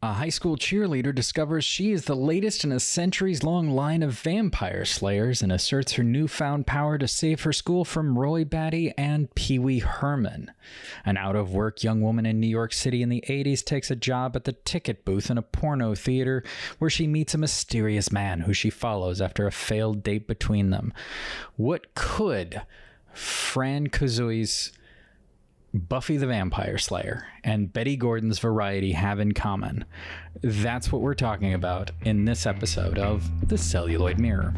A high school cheerleader discovers she is the latest in a centuries-long line of vampire slayers and asserts her newfound power to save her school from Roy Batty and Pee Wee Herman. An out-of-work young woman in New York City in the 80s takes a job at the ticket booth in a porno theater where she meets a mysterious man who she follows after a failed date between them. What could Fran Kuzui's Buffy the Vampire Slayer and Betty Gordon's Variety have in common? That's what we're talking about in this episode of The Celluloid Mirror.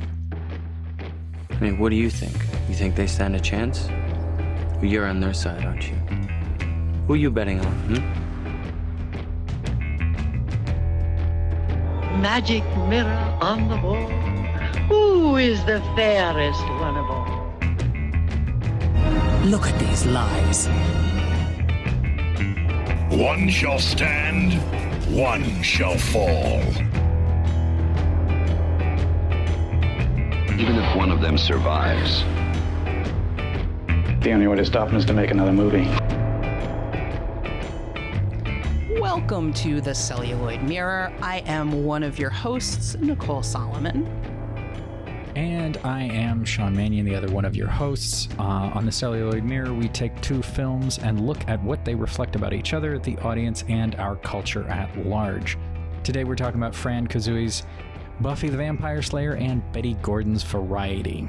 I mean, what do you think? You think they stand a chance? Well, you're on their side, aren't you? Who are you betting on, Magic mirror on the wall, who is the fairest one of all? Look at these lies. One shall stand, one shall fall. Even if one of them survives, the only way to stop him is to make another movie. Welcome to The Celluloid Mirror. I am one of your hosts, Nicole Solomon. And I am Sean Mannion, the other one of your hosts. On The Celluloid Mirror, we take two films and look at what they reflect about each other, the audience, and our culture at large. Today we're talking about Fran Kuzui's Buffy the Vampire Slayer and Betty Gordon's Variety.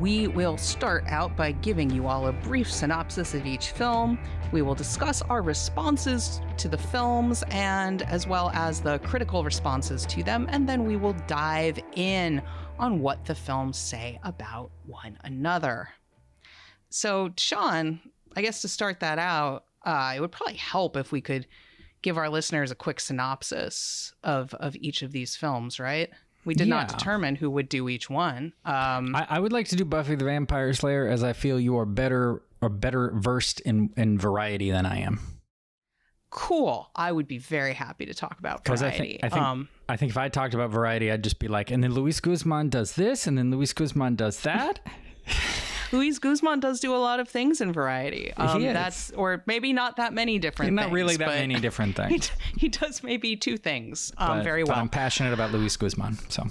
We will start out by giving you all a brief synopsis of each film. We will discuss our responses to the films and as well as the critical responses to them, and then we will dive in on what the films say about one another. So, Sean, I guess to start that out, it would probably help if we could give our listeners a quick synopsis of each of these films, right? We did not determine who would do each one. I would like to do Buffy the Vampire Slayer, as I feel you are better versed in Variety than I am. Cool. I would be very happy to talk about Variety. I think if I talked about Variety, I'd just be like, and then Luis Guzman does this, and then Luis Guzman does that. Luis Guzman does do a lot of things in Variety. He is. Or maybe not that many different things. Not really that many different things. He does maybe two things very well. But I'm passionate about Luis Guzman, so.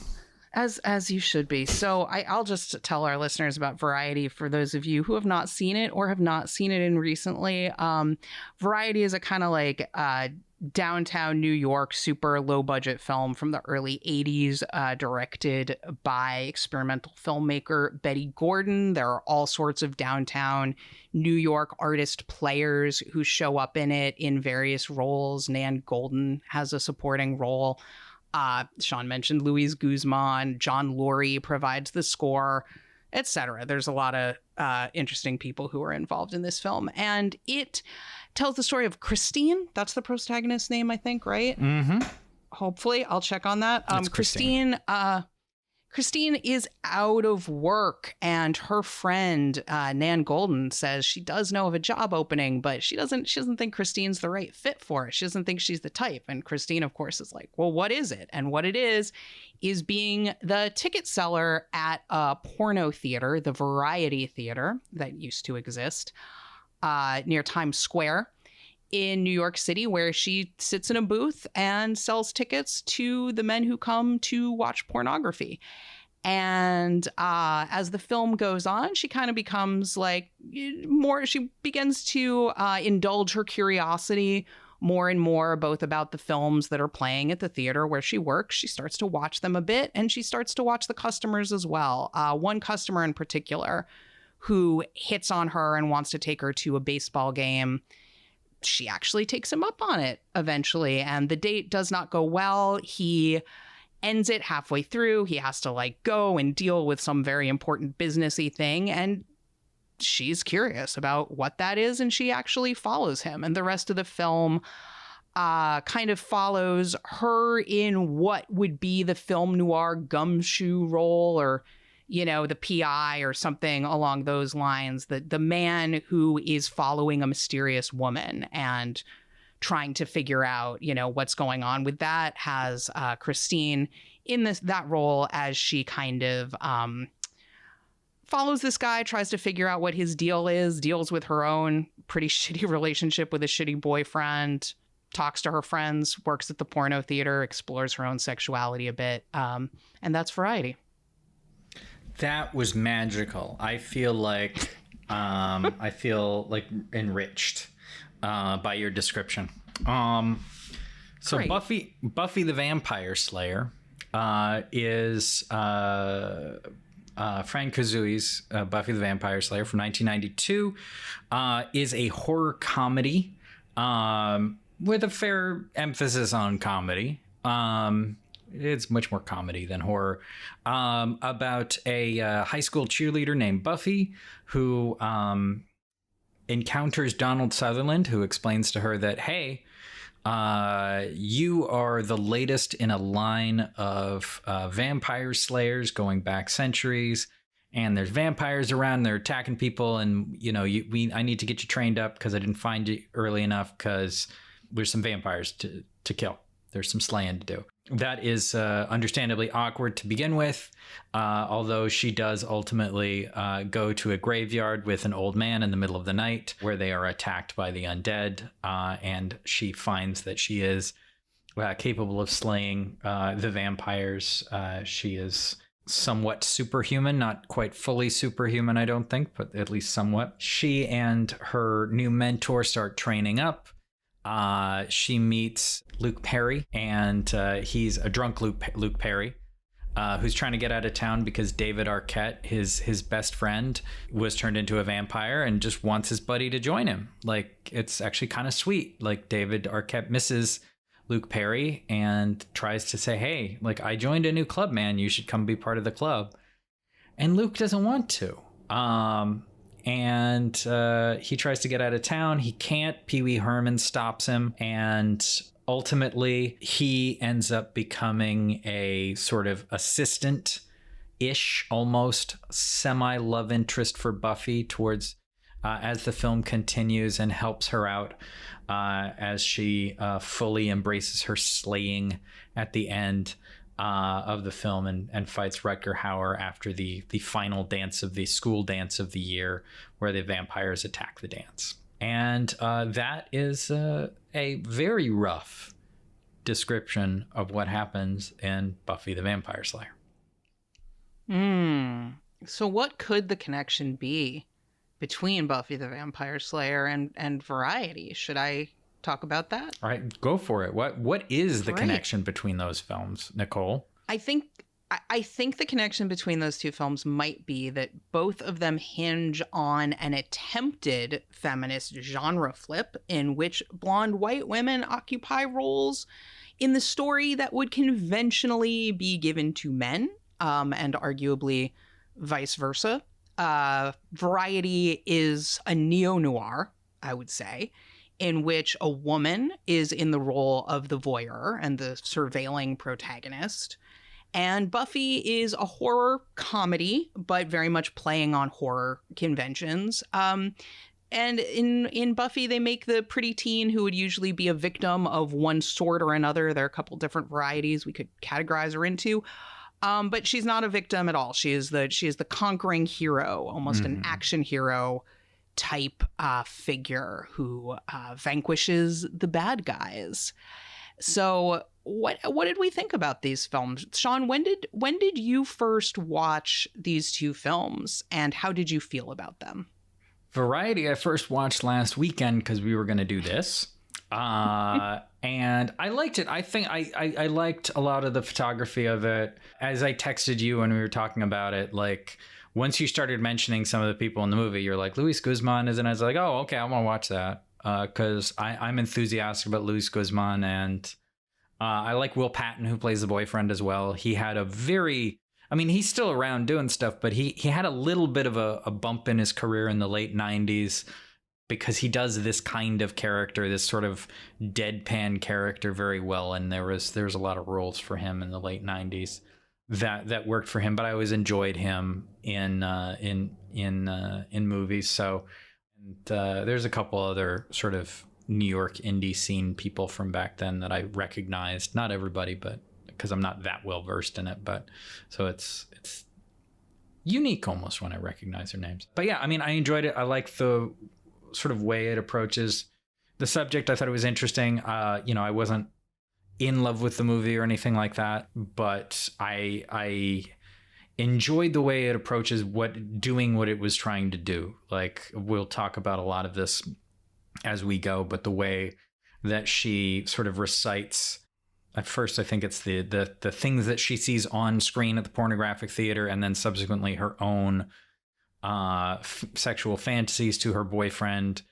As you should be. So I'll just tell our listeners about Variety for those of you who have not seen it or have not seen it in recently. Variety is a kind of like downtown New York, super low budget film from the early 80s, directed by experimental filmmaker Betty Gordon. There are all sorts of downtown New York artist players who show up in it in various roles. Nan Goldin has a supporting role. Sean mentioned Luis Guzman, John Lurie provides the score, etc. There's a lot of interesting people who are involved in this film. And it tells the story of Christine. That's the protagonist's name, I think, right? Mm-hmm. Hopefully. I'll check on that. That's Christine is out of work, and her friend Nan Goldin says she does know of a job opening, but she doesn't think Christine's the right fit for it. She doesn't think she's the type. And Christine, of course, is like, well, what is it? And what it is being the ticket seller at a porno theater, the Variety Theater that used to exist near Times Square in New York City, where she sits in a booth and sells tickets to the men who come to watch pornography. And as the film goes on, she kind of becomes like she begins to indulge her curiosity more and more, both about the films that are playing at the theater where she works. She starts to watch them a bit, and she starts to watch the customers as well. One customer in particular who hits on her and wants to take her to a baseball game. She actually takes him up on it eventually, and the date does not go well. He ends it halfway through. He has to go and deal with some very important businessy thing, and she's curious about what that is, and she actually follows him. And the rest of the film kind of follows her in what would be the film noir gumshoe role, or the PI or something along those lines, the man who is following a mysterious woman and trying to figure out, what's going on with that, has Christine in that role as she kind of follows this guy, tries to figure out what his deal is, deals with her own pretty shitty relationship with a shitty boyfriend, talks to her friends, works at the porno theater, explores her own sexuality a bit. And that's Variety. That was magical. I feel like enriched by your description. So Great. Buffy the Vampire Slayer is Fran Kuzui's Buffy the Vampire Slayer from 1992, is a horror comedy with a fair emphasis on comedy. It's much more comedy than horror, about a high school cheerleader named Buffy who encounters Donald Sutherland, who explains to her that, hey, you are the latest in a line of vampire slayers going back centuries, and there's vampires around, they're attacking people, and I need to get you trained up because I didn't find you early enough because there's some vampires to kill. There's some slaying to do. That is understandably awkward to begin with, although she does ultimately go to a graveyard with an old man in the middle of the night where they are attacked by the undead, and she finds that she is capable of slaying the vampires. She is somewhat superhuman, not quite fully superhuman, I don't think, but at least somewhat. She and her new mentor start training up. She meets Luke Perry, and he's a drunk Luke Perry, who's trying to get out of town because David Arquette, his best friend, was turned into a vampire and just wants his buddy to join him. Like, it's actually kind of sweet. Like, David Arquette misses Luke Perry and tries to say, hey, like, I joined a new club, man. You should come be part of the club. And Luke doesn't want to. And he tries to get out of town. He can't. Pee Wee Herman stops him. And ultimately, he ends up becoming a sort of assistant-ish, almost semi-love interest for Buffy towards as the film continues, and helps her out as she fully embraces her slaying at the end of the film, and fights Rutger Hauer after the final dance of the school dance of the year, where the vampires attack the dance. And that is a very rough description of what happens in Buffy the Vampire Slayer. So what could the connection be between Buffy the Vampire Slayer and Variety? Should I talk about that? All right, go for it. What is the connection between those films, Nicole? I think the connection between those two films might be that both of them hinge on an attempted feminist genre flip in which blonde white women occupy roles in the story that would conventionally be given to men, and arguably vice versa. Variety is a neo-noir, I would say, in which a woman is in the role of the voyeur and the surveilling protagonist. And Buffy is a horror comedy, but very much playing on horror conventions. And in Buffy, they make the pretty teen who would usually be a victim of one sort or another. There are a couple different varieties we could categorize her into. But she's not a victim at all. She is the conquering hero, almost an action hero type figure who vanquishes the bad guys. So what did we think about these films? Sean, when did you first watch these two films, and how did you feel about them? Variety I first watched last weekend because we were going to do this. And I liked it. I think I liked a lot of the photography of it. As I texted you when we were talking about it, like, once you started mentioning some of the people in the movie, you're like, Luis Guzman is, and I was like, oh, okay, I want to watch that. Because I'm enthusiastic about Luis Guzman, and I like Will Patton, who plays the boyfriend as well. He had he's still around doing stuff, but he had a little bit of a bump in his career in the late 90s because he does this kind of character, this sort of deadpan character very well. And there was a lot of roles for him in the late 90s that worked for him, but I always enjoyed him in movies. So there's a couple other sort of New York indie scene people from back then that I recognized. Not everybody, but because I'm not that well versed in it, but so it's unique almost when I recognize their names. But yeah, I mean, I enjoyed it. I like the sort of way it approaches the subject. I thought it was interesting. I wasn't in love with the movie or anything like that, but I enjoyed the way it approaches doing what it was trying to do. Like, we'll talk about a lot of this as we go, but the way that she sort of recites, at first I think it's the things that she sees on screen at the pornographic theater, and then subsequently her own sexual fantasies to her boyfriend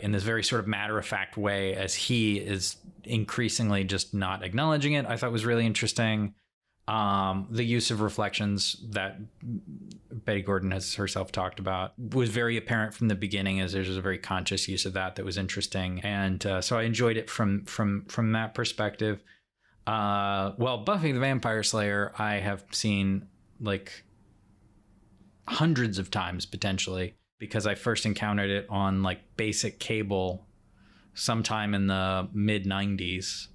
in this very sort of matter-of-fact way, as he is increasingly just not acknowledging it, I thought was really interesting. The use of reflections that Betty Gordon has herself talked about was very apparent from the beginning, as there's a very conscious use of that was interesting. And so I enjoyed it from that perspective. Buffy the Vampire Slayer, I have seen like hundreds of times potentially, because I first encountered it on like basic cable sometime in the mid 90s.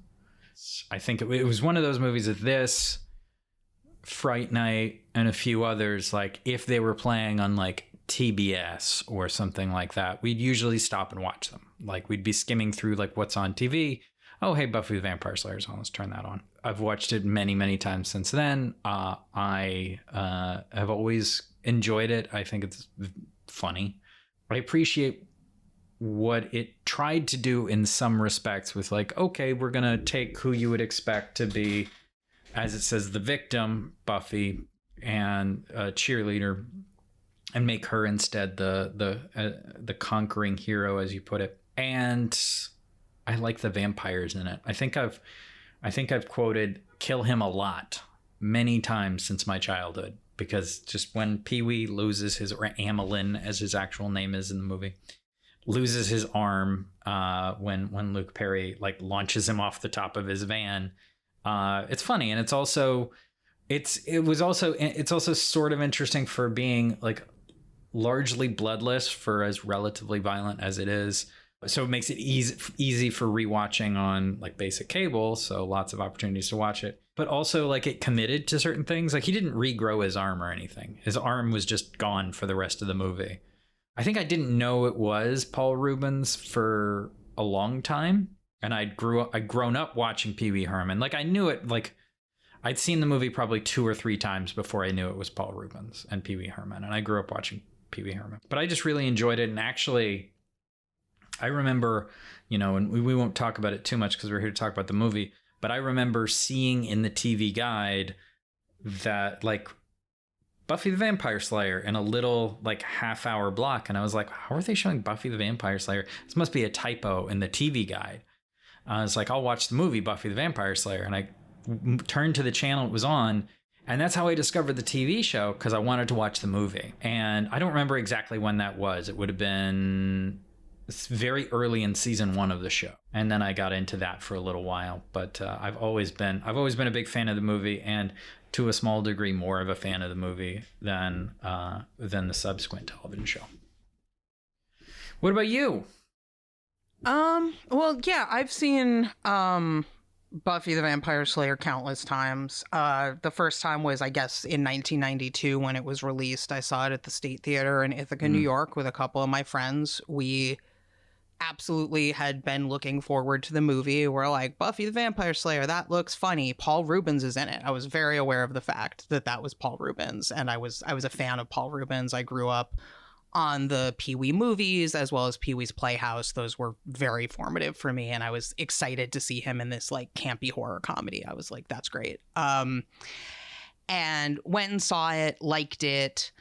I think it was one of those movies that this, Fright Night, and a few others, like if they were playing on like TBS or something like that, we'd usually stop and watch them. Like we'd be skimming through like what's on TV. Oh, hey, Buffy the Vampire Slayer's on. Let's turn that on. I've watched it many, many times since then. I have always enjoyed it. I think it's funny. I appreciate what it tried to do in some respects with like, okay, we're going to take who you would expect to be, as it says, the victim, Buffy, and a cheerleader, and make her instead the conquering hero, as you put it. And I like the vampires in it. I think I've quoted "kill him a lot" many times since my childhood, because just when Pee-wee loses his, or Amelin as his actual name is in the movie, loses his arm when Luke Perry like launches him off the top of his van. It's funny, and it's also sort of interesting for being like largely bloodless for as relatively violent as it is. So it makes it easy for rewatching on like basic cable. So lots of opportunities to watch it, but also like it committed to certain things. Like he didn't regrow his arm or anything. His arm was just gone for the rest of the movie. I think I didn't know it was Paul Rubens for a long time. And I'd grown up watching Pee Wee Herman. Like I knew it, like I'd seen the movie probably 2 or 3 times before I knew it was Paul Rubens and Pee Wee Herman. And I grew up watching Pee Wee Herman. But I just really enjoyed it. And actually, I remember, and we won't talk about it too much because we're here to talk about the movie, but I remember seeing in the TV guide that like Buffy the Vampire Slayer in a little like half-hour block. And I was like, how are they showing Buffy the Vampire Slayer? This must be a typo in the TV guide. I was like, I'll watch the movie Buffy the Vampire Slayer. And I turned to the channel it was on. And that's how I discovered the TV show, because I wanted to watch the movie. And I don't remember exactly when that was. It would have been very early in season 1 of the show. And then I got into that for a little while. But I've always been a big fan of the movie, and to a small degree more of a fan of the movie than the subsequent television show. What about you? Well, yeah, I've seen Buffy the Vampire Slayer countless times. The first time was, I guess, in 1992 when it was released. I saw it at the State Theater in Ithaca, New York with a couple of my friends. We absolutely had been looking forward to the movie. We're like, Buffy the Vampire Slayer, that looks funny. Paul Rubens is in it. I was very aware of the fact that was Paul Rubens, and I was a fan of Paul Rubens. I grew up on the Pee-wee movies as well as Pee-wee's Playhouse. Those were very formative for me, and I was excited to see him in this like campy horror comedy. I was like, that's great. And went and saw it, liked it,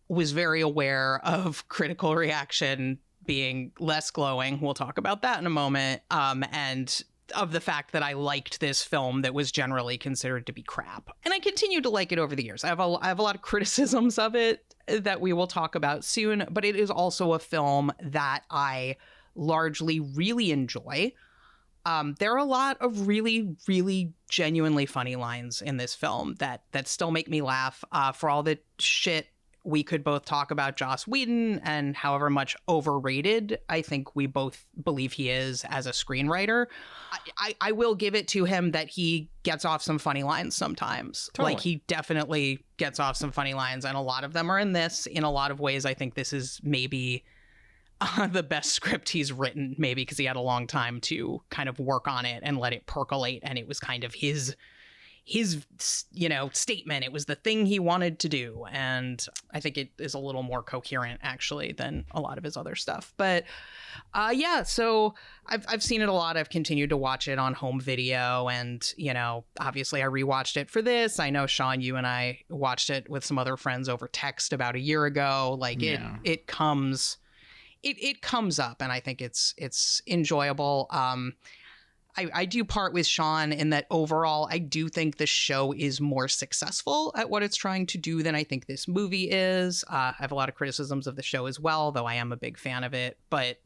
was very aware of critical reaction being less glowing. We'll talk about that in a moment. And of the fact that I liked this film that was generally considered to be crap. And I continue to like it over the years. I have a lot of criticisms of it that we will talk about soon, but it is also a film that I largely really enjoy. There are a lot of really, really genuinely funny lines in this film that still make me laugh. For all the shit we could both talk about Joss Whedon and however much overrated I think we both believe he is as a screenwriter, I will give it to him that he gets off some funny lines sometimes. Totally. Like, he definitely gets off some funny lines, and a lot of them are in this. In a lot of ways, I think this is maybe the best script he's written, maybe because he had a long time to kind of work on it and let it percolate. And it was kind of his statement. It was the thing he wanted to do. And I think it is a little more coherent, actually, than a lot of his other stuff. But so I've seen it a lot. I've continued to watch it on home video. And, obviously I rewatched it for this. I know, Sean, you and I watched it with some other friends over text about a year ago. Like it comes up, and I think it's enjoyable. I do part with Sean in that overall, I do think the show is more successful at what it's trying to do than I think this movie is. I have a lot of criticisms of the show as well, though I am a big fan of it. But,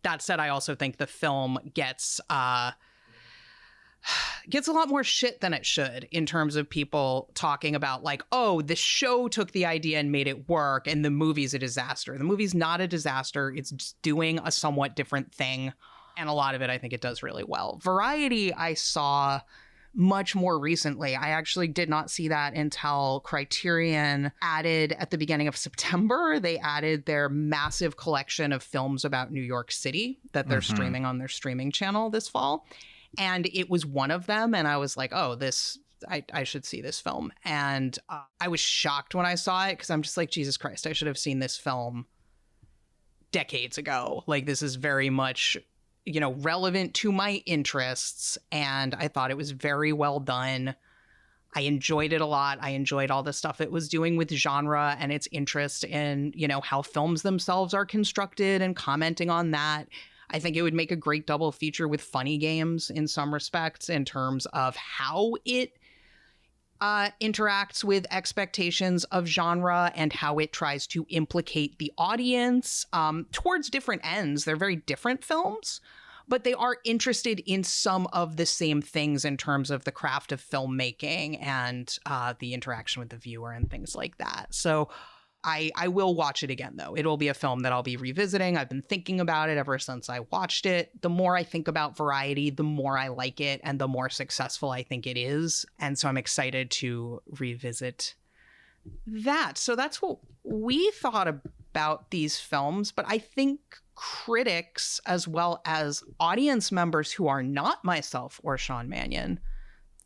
that said, I also think the film gets a lot more shit than it should in terms of people talking about like, oh, the show took the idea and made it work and the movie's a disaster. The movie's not a disaster. It's just doing a somewhat different thing. And a lot of it, I think it does really well. Variety, I saw much more recently. I actually did not see that until Criterion added at the beginning of September. They added their massive collection of films about New York City that they're streaming on their streaming channel this fall. And it was one of them. And I was like, oh, I should see this film. And I was shocked when I saw it because I'm just like, Jesus Christ, I should have seen this film decades ago. Like, this is very much relevant to my interests, and I thought it was very well done. I enjoyed it a lot. I enjoyed all the stuff it was doing with genre and its interest in, how films themselves are constructed and commenting on that. I think it would make a great double feature with Funny Games in some respects in terms of how it interacts with expectations of genre and how it tries to implicate the audience towards different ends. They're very different films, but they are interested in some of the same things in terms of the craft of filmmaking and the interaction with the viewer and things like that. So I will watch it again, though. It'll be a film that I'll be revisiting. I've been thinking about it ever since I watched it. The more I think about Variety, the more I like it and the more successful I think it is. And so I'm excited to revisit that. So that's what we thought about these films. But I think critics, as well as audience members who are not myself or Sean Mannion,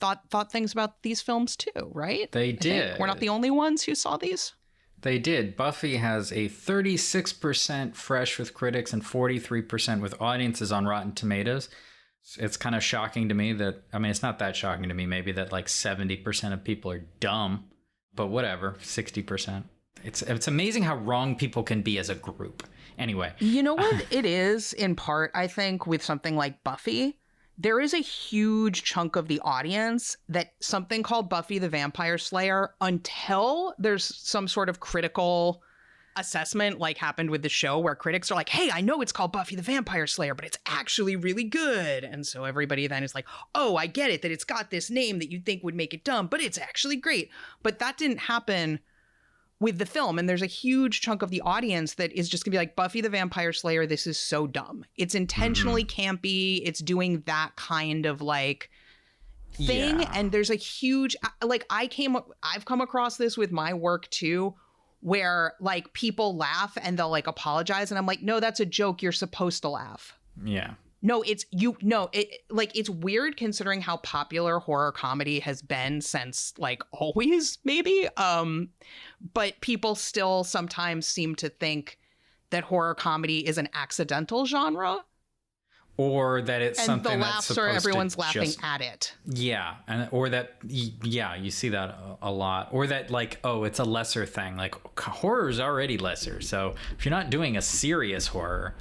thought things about these films too, right? They did. We're not the only ones who saw these. They did. Buffy has a 36% fresh with critics and 43% with audiences on Rotten Tomatoes. It's kind of shocking to me that, it's not that shocking to me, maybe that like 70% of people are dumb, but whatever, 60%. It's amazing how wrong people can be as a group. Anyway. You know what it is, in part, I think, with something like Buffy? There is a huge chunk of the audience that something called Buffy the Vampire Slayer, until there's some sort of critical assessment like happened with the show where critics are like, hey, I know it's called Buffy the Vampire Slayer, but it's actually really good. And so everybody then is like, oh, I get it, that it's got this name that you'd think would make it dumb, but it's actually great. But that didn't happen with the film. And there's a huge chunk of the audience that is just gonna be like, Buffy the Vampire Slayer, this is so dumb. It's intentionally campy. It's doing that kind of like thing. Yeah. And there's a huge, like, I've come across this with my work too, where like people laugh and they'll like apologize. And I'm like, no, that's a joke. You're supposed to laugh. Yeah. No, it's weird considering how popular horror comedy has been since like always, maybe. But people still sometimes seem to think that horror comedy is an accidental genre. Or that it's and something the that's laughs supposed are everyone's to laughing just, at it. Yeah, you see that a lot. Or that like, oh, it's a lesser thing. Like horror is already lesser. So if you're not doing a serious horror,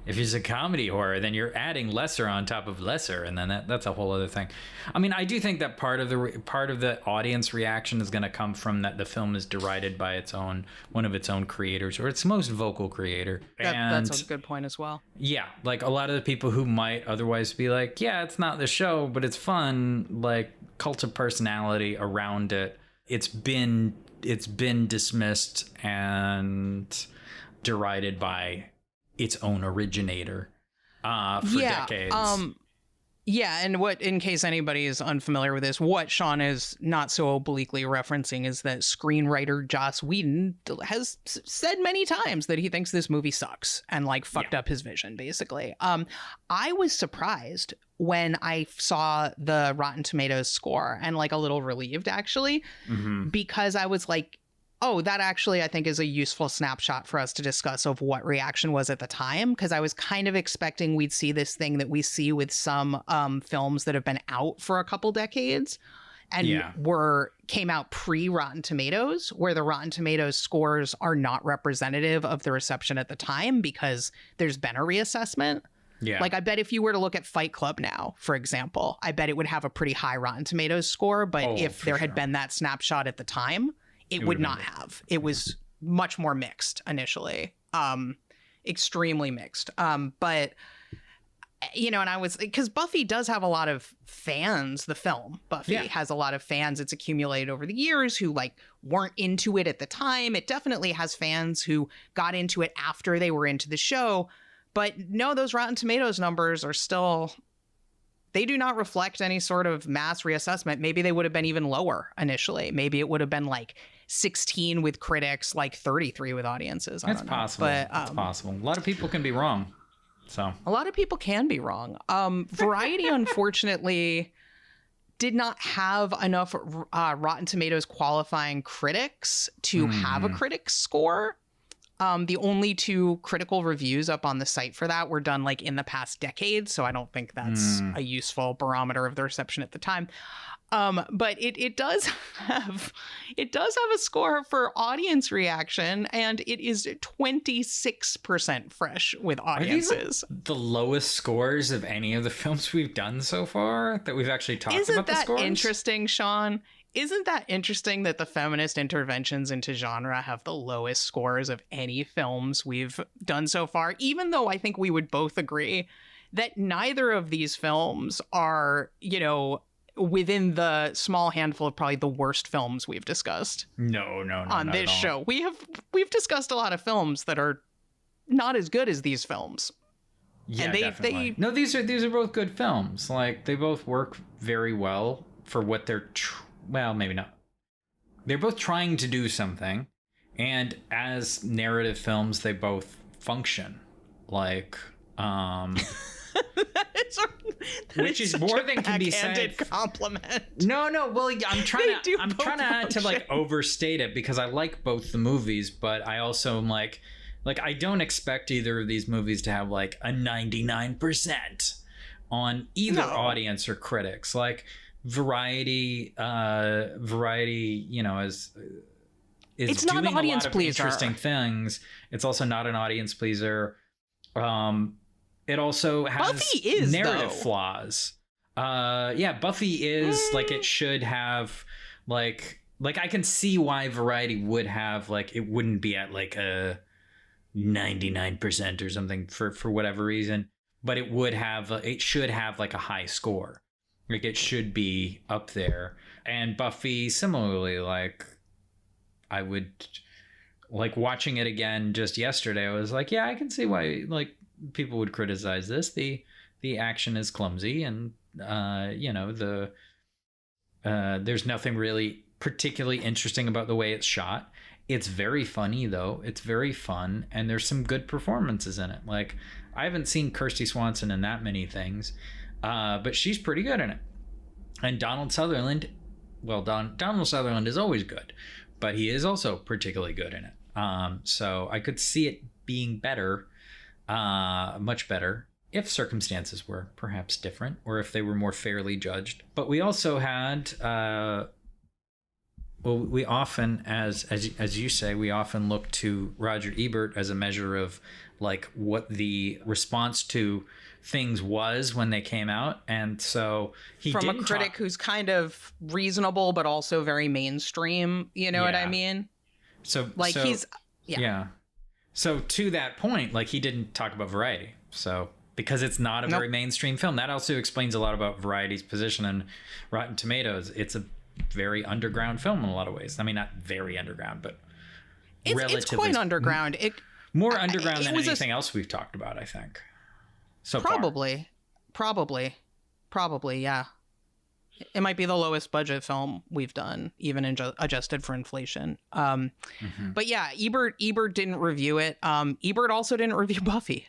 if it's a comedy horror, then you're adding lesser on top of lesser, and then that's a whole other thing. I do think that part of the audience reaction is going to come from that the film is derided by one of its own creators, or its most vocal creator. That's a good point as well. Yeah, like a lot of the people who might otherwise be like, yeah, it's not the show, but it's fun, like cult of personality around it. It's been dismissed and derided by its own originator for decades. Yeah, and what, in case anybody is unfamiliar with this, what Sean is not so obliquely referencing is that screenwriter Joss Whedon has said many times that he thinks this movie sucks and like fucked up his vision, basically. I was surprised when I saw the Rotten Tomatoes score and like a little relieved, actually, because I was like, oh, that actually, I think, is a useful snapshot for us to discuss of what reaction was at the time, because I was kind of expecting we'd see this thing that we see with some films that have been out for a couple decades and came out pre-Rotten Tomatoes, where the Rotten Tomatoes scores are not representative of the reception at the time because there's been a reassessment. Yeah. Like, I bet if you were to look at Fight Club now, for example, I bet it would have a pretty high Rotten Tomatoes score, but if there had been that snapshot at the time, it would not have. It was much more mixed initially, extremely mixed. But, you know, and I was, because Buffy does have a lot of fans, the film Buffy has a lot of fans it's accumulated over the years who like weren't into it at the time. It definitely has fans who got into it after they were into the show. But no, those Rotten Tomatoes numbers are still, they do not reflect any sort of mass reassessment. Maybe they would have been even lower initially. Maybe it would have been like 16 with critics, like 33 with audiences. That's possible. But, it's possible. A lot of people can be wrong. So a lot of people can be wrong. Variety, unfortunately, did not have enough Rotten Tomatoes qualifying critics to have a critic score. The only 2 critical reviews up on the site for that were done like in the past decade, so I don't think that's a useful barometer of the reception at the time. But it does have a score for audience reaction, and it is 26% fresh with audiences. Are these like the lowest scores of any of the films we've done so far that we've actually talked about the scores? Isn't that interesting, Sean? Isn't that interesting that the feminist interventions into genre have the lowest scores of any films we've done so far, even though I think we would both agree that neither of these films are, you know, within the small handful of probably the worst films we've discussed. No, on this show. We've discussed a lot of films that are not as good as these films. Yeah, and definitely. No, these are both good films. Like, they both work very well for what they're well, maybe not. They're both trying to do something, and as narrative films, they both function. Like, which is more than can be said. Compliment. No. Well, I'm trying to like overstate it because I like both the movies, but I also am like I don't expect either of these movies to have like a 99% on either audience or critics. Like Variety, you know, is it's doing not an audience a lot of pleaser. Interesting things. It's also not an audience pleaser. It also has Buffy is, narrative flaws. Buffy is like it should have like I can see why Variety would have like it wouldn't be at like a 99% or something for whatever reason, but it should have like a high score. Like it should be up there. And Buffy similarly, like I would like watching it again just yesterday. I was like, yeah, I can see why like people would criticize this. The action is clumsy, and you know, there's nothing really particularly interesting about the way it's shot. It's very funny though. It's very fun, and there's some good performances in it. Like I haven't seen Kirsty Swanson in that many things, but she's pretty good in it. And Donald Sutherland, well, Donald Sutherland is always good, but he is also particularly good in it. So I could see it being better. Much better if circumstances were perhaps different, or if they were more fairly judged. But we also had we often, as you say, we often look to Roger Ebert as a measure of like what the response to things was when they came out. And so he from a critic who's kind of reasonable but also very mainstream, you know what I mean? So to that point, like he didn't talk about Variety. So because it's not a very mainstream film, that also explains a lot about Variety's position in Rotten Tomatoes. It's a very underground film in a lot of ways. I mean, not very underground, but relatively. It's quite underground. More underground than anything else we've talked about, I think. So probably. Probably, yeah. It might be the lowest budget film we've done, even adjusted for inflation. But yeah, Ebert didn't review it. Ebert also didn't review Buffy.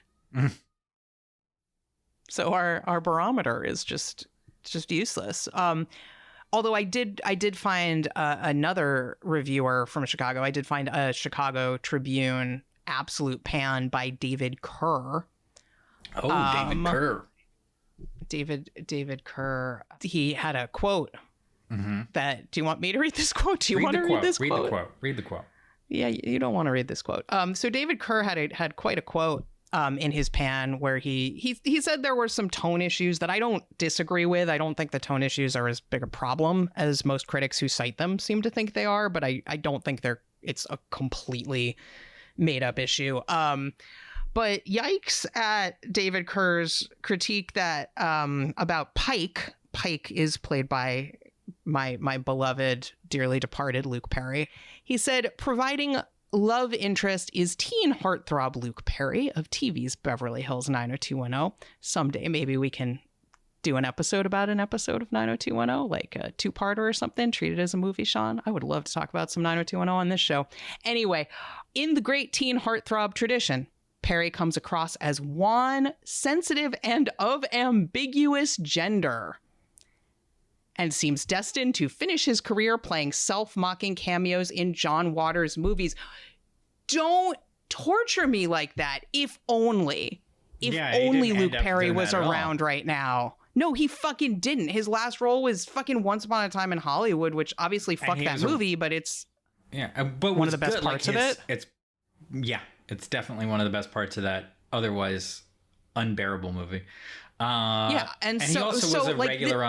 So our barometer is just useless. Although I did find another reviewer from Chicago. I did find a Chicago Tribune absolute pan by David Kerr. Oh, David Kerr. David Kerr. He had a quote that. Do you want me to read this quote? Do you want to read this quote? Read the quote. Yeah, you don't want to read this quote. So David Kerr had quite a quote in his pan where he said there were some tone issues that I don't disagree with. I don't think the tone issues are as big a problem as most critics who cite them seem to think they are, but I don't think it's a completely made up issue. But yikes at David Kerr's critique that about Pike. Pike is played by my beloved, dearly departed Luke Perry. He said, providing love interest is teen heartthrob Luke Perry of TV's Beverly Hills 90210. Someday maybe we can do an episode about an episode of 90210, like a two-parter or something, treat it as a movie, Sean. I would love to talk about some 90210 on this show. Anyway, in the great teen heartthrob tradition, Perry comes across as wan, sensitive, and of ambiguous gender, and seems destined to finish his career playing self-mocking cameos in John Waters' movies. Don't torture me like that. If only Luke Perry was around right now. No, he fucking didn't. His last role was fucking Once Upon a Time in Hollywood, which obviously fucked that movie, but it's but one of the best parts of it. It's definitely one of the best parts of that otherwise unbearable movie. And he also was a regular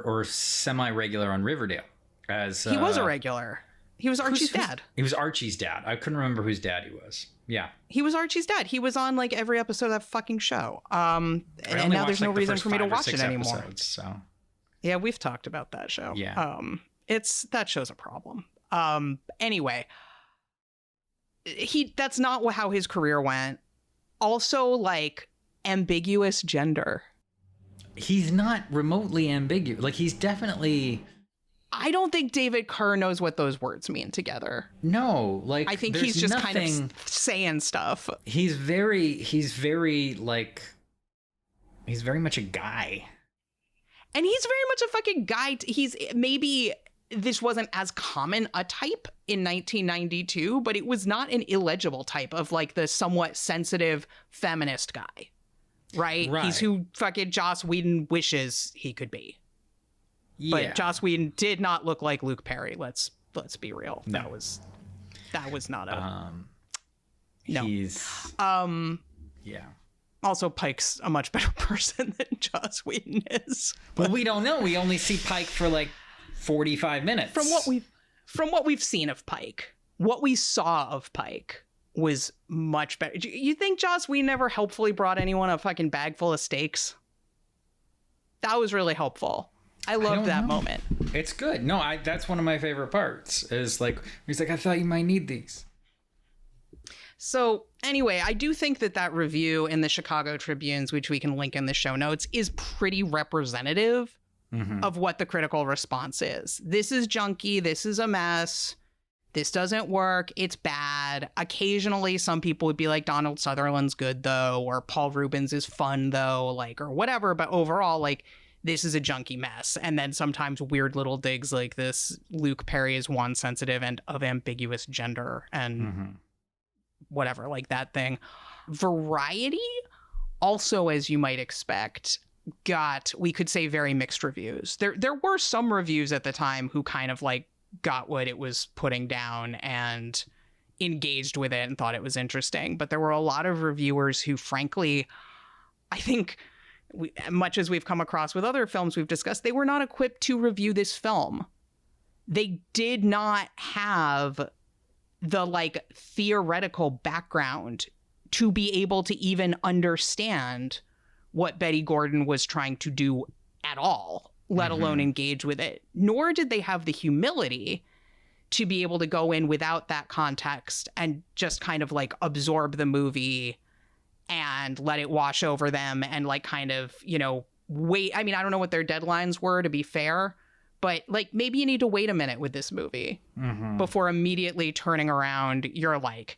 or semi-regular on Riverdale. He was a regular. He was Archie's dad. He was Archie's dad. I couldn't remember whose dad he was. Yeah. He was Archie's dad. He was on like every episode of that fucking show. And now there's no reason for me to watch it anymore. So. Yeah, we've talked about that show. Yeah. That show's a problem. Anyway, that's not how his career went. Also, like, ambiguous gender. He's not remotely ambiguous. Like, he's definitely... I don't think David Kerr knows what those words mean together. No, like, I think he's just kind of saying stuff. He's very much a guy. And he's very much a fucking guy. Maybe this wasn't as common a type in 1992, but it was not an illegible type of like the somewhat sensitive feminist guy. Right? He's who fucking Joss Whedon wishes he could be. Yeah. But Joss Whedon did not look like Luke Perry. Let's be real. No. That was not a no. He's yeah. Also, Pike's a much better person than Joss Whedon is. Well, we don't know. We only see Pike for like 45 minutes. From what we've seen of Pike, what we saw of Pike was much better. You think Joss Whedon never helpfully brought anyone a fucking bag full of steaks? That was really helpful. I loved that moment. It's good. No, that's one of my favorite parts. Is like he's like, I thought you might need these. So anyway, I do think that review in the Chicago Tribunes, which we can link in the show notes, is pretty representative of what the critical response is. This is junky. This is a mess. This doesn't work. It's bad. Occasionally, some people would be like, Donald Sutherland's good, though, or Paul Rubens is fun, though, like, or whatever. But overall, like, this is a junky mess. And then sometimes weird little digs like this. Luke Perry is one sensitive and of ambiguous gender and whatever, like that thing. Variety, also, as you might expect, got, we could say, very mixed reviews. There were some reviews at the time who kind of like got what it was putting down and engaged with it and thought it was interesting. But there were a lot of reviewers who, frankly, I think, much as we've come across with other films we've discussed, they were not equipped to review this film. They did not have the like theoretical background to be able to even understand what Betty Gordon was trying to do at all, let alone engage with it. Nor did they have the humility to be able to go in without that context and just kind of like absorb the movie and let it wash over them and like kind of, you know, wait. I mean, I don't know what their deadlines were, to be fair, but like maybe you need to wait a minute with this movie before immediately turning around. You're like,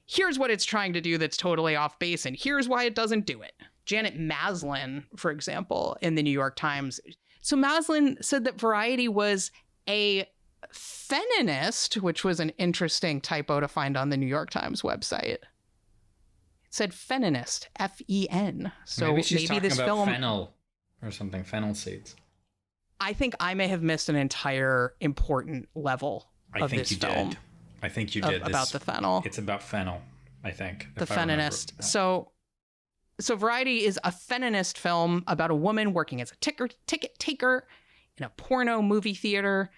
here's what it's trying to do that's totally off base, and here's why it doesn't do it. Janet Maslin, for example, in the New York Times. So Maslin said that Variety was a feminist, which was an interesting typo to find on the New York Times website. It said feminist, F-E-N. So maybe she's talking this about film, fennel or something, fennel seeds. I think I may have missed an entire important level of this film. I think you did. About the fennel. It's about fennel, I think. The feminist. So Variety is a feminist film about a woman working as a ticket taker in a porno movie theater.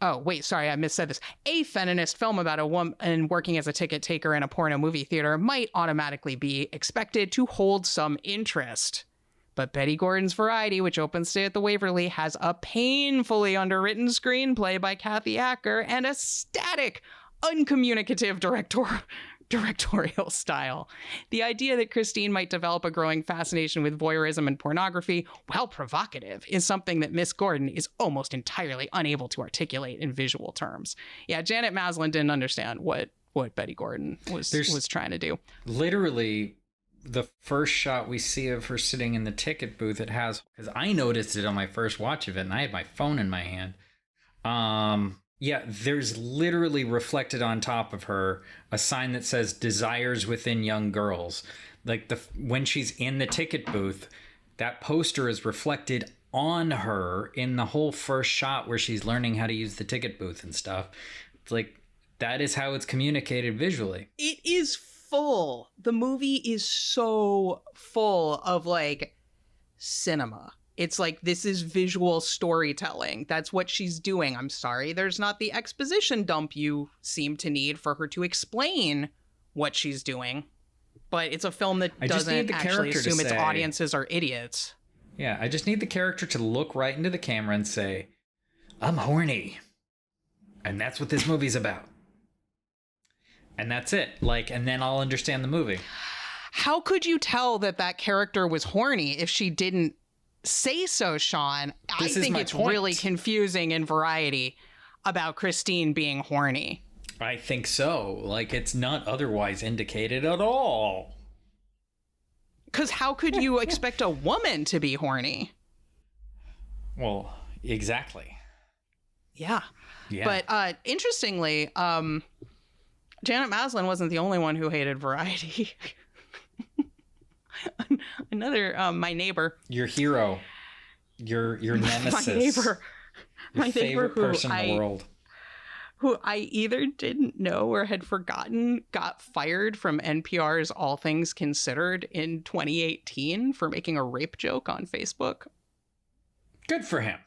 Oh, wait, sorry, I missaid this. A feminist film about a woman working as a ticket taker in a porno movie theater might automatically be expected to hold some interest. But Betty Gordon's Variety, which opens today at the Waverly, has a painfully underwritten screenplay by Kathy Acker and a static, uncommunicative directorial style. The idea that Christine might develop a growing fascination with voyeurism and pornography, while provocative, is something that Miss Gordon is almost entirely unable to articulate in visual terms. Yeah, Janet Maslin didn't understand what Betty Gordon was trying to do. Literally, the first shot we see of her sitting in the ticket booth, it has, because I noticed it on my first watch of it, and I had my phone in my hand. Yeah, there's literally reflected on top of her a sign that says "Desires Within Young Girls." Like when she's in the ticket booth, that poster is reflected on her in the whole first shot where she's learning how to use the ticket booth and stuff. It's like, that is how it's communicated visually. It is full. The movie is so full of like cinema. It's like, this is visual storytelling. That's what she's doing. I'm sorry, there's not the exposition dump you seem to need for her to explain what she's doing. But it's a film that doesn't actually assume its audiences are idiots. Yeah, I just need the character to look right into the camera and say, "I'm horny." And that's what this movie's about. And that's it. Like, and then I'll understand the movie. How could you tell that character was horny if she didn't say so, Sean? I think it's really confusing in Variety about Christine being horny. I think so. Like, it's not otherwise indicated at all. Because how could you expect a woman to be horny? Well, exactly. Yeah. But interestingly, Janet Maslin wasn't the only one who hated Variety. Another, my neighbor. Your hero. Your nemesis. My neighbor favorite person in the world. Who I either didn't know or had forgotten got fired from NPR's All Things Considered in 2018 for making a rape joke on Facebook. Good for him.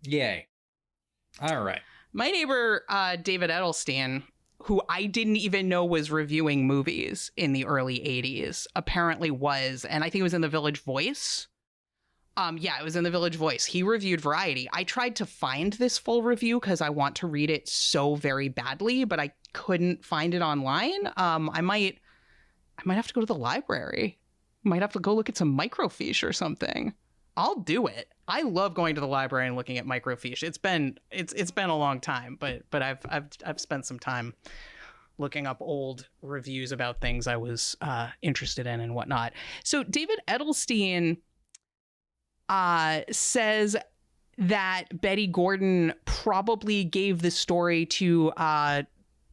Yay. All right. My neighbor, David Edelstein, who I didn't even know was reviewing movies in the early 80s, apparently was, and I think it was in the Village Voice. Yeah, it was in the Village Voice. He reviewed Variety. I tried to find this full review because I want to read it so very badly, but I couldn't find it online. I might have to go to the library. Might have to go look at some microfiche or something. I'll do it. I love going to the library and looking at microfiche. It's been a long time, but I've spent some time looking up old reviews about things I was interested in and whatnot. So David Edelstein says that Betty Gordon probably gave the story to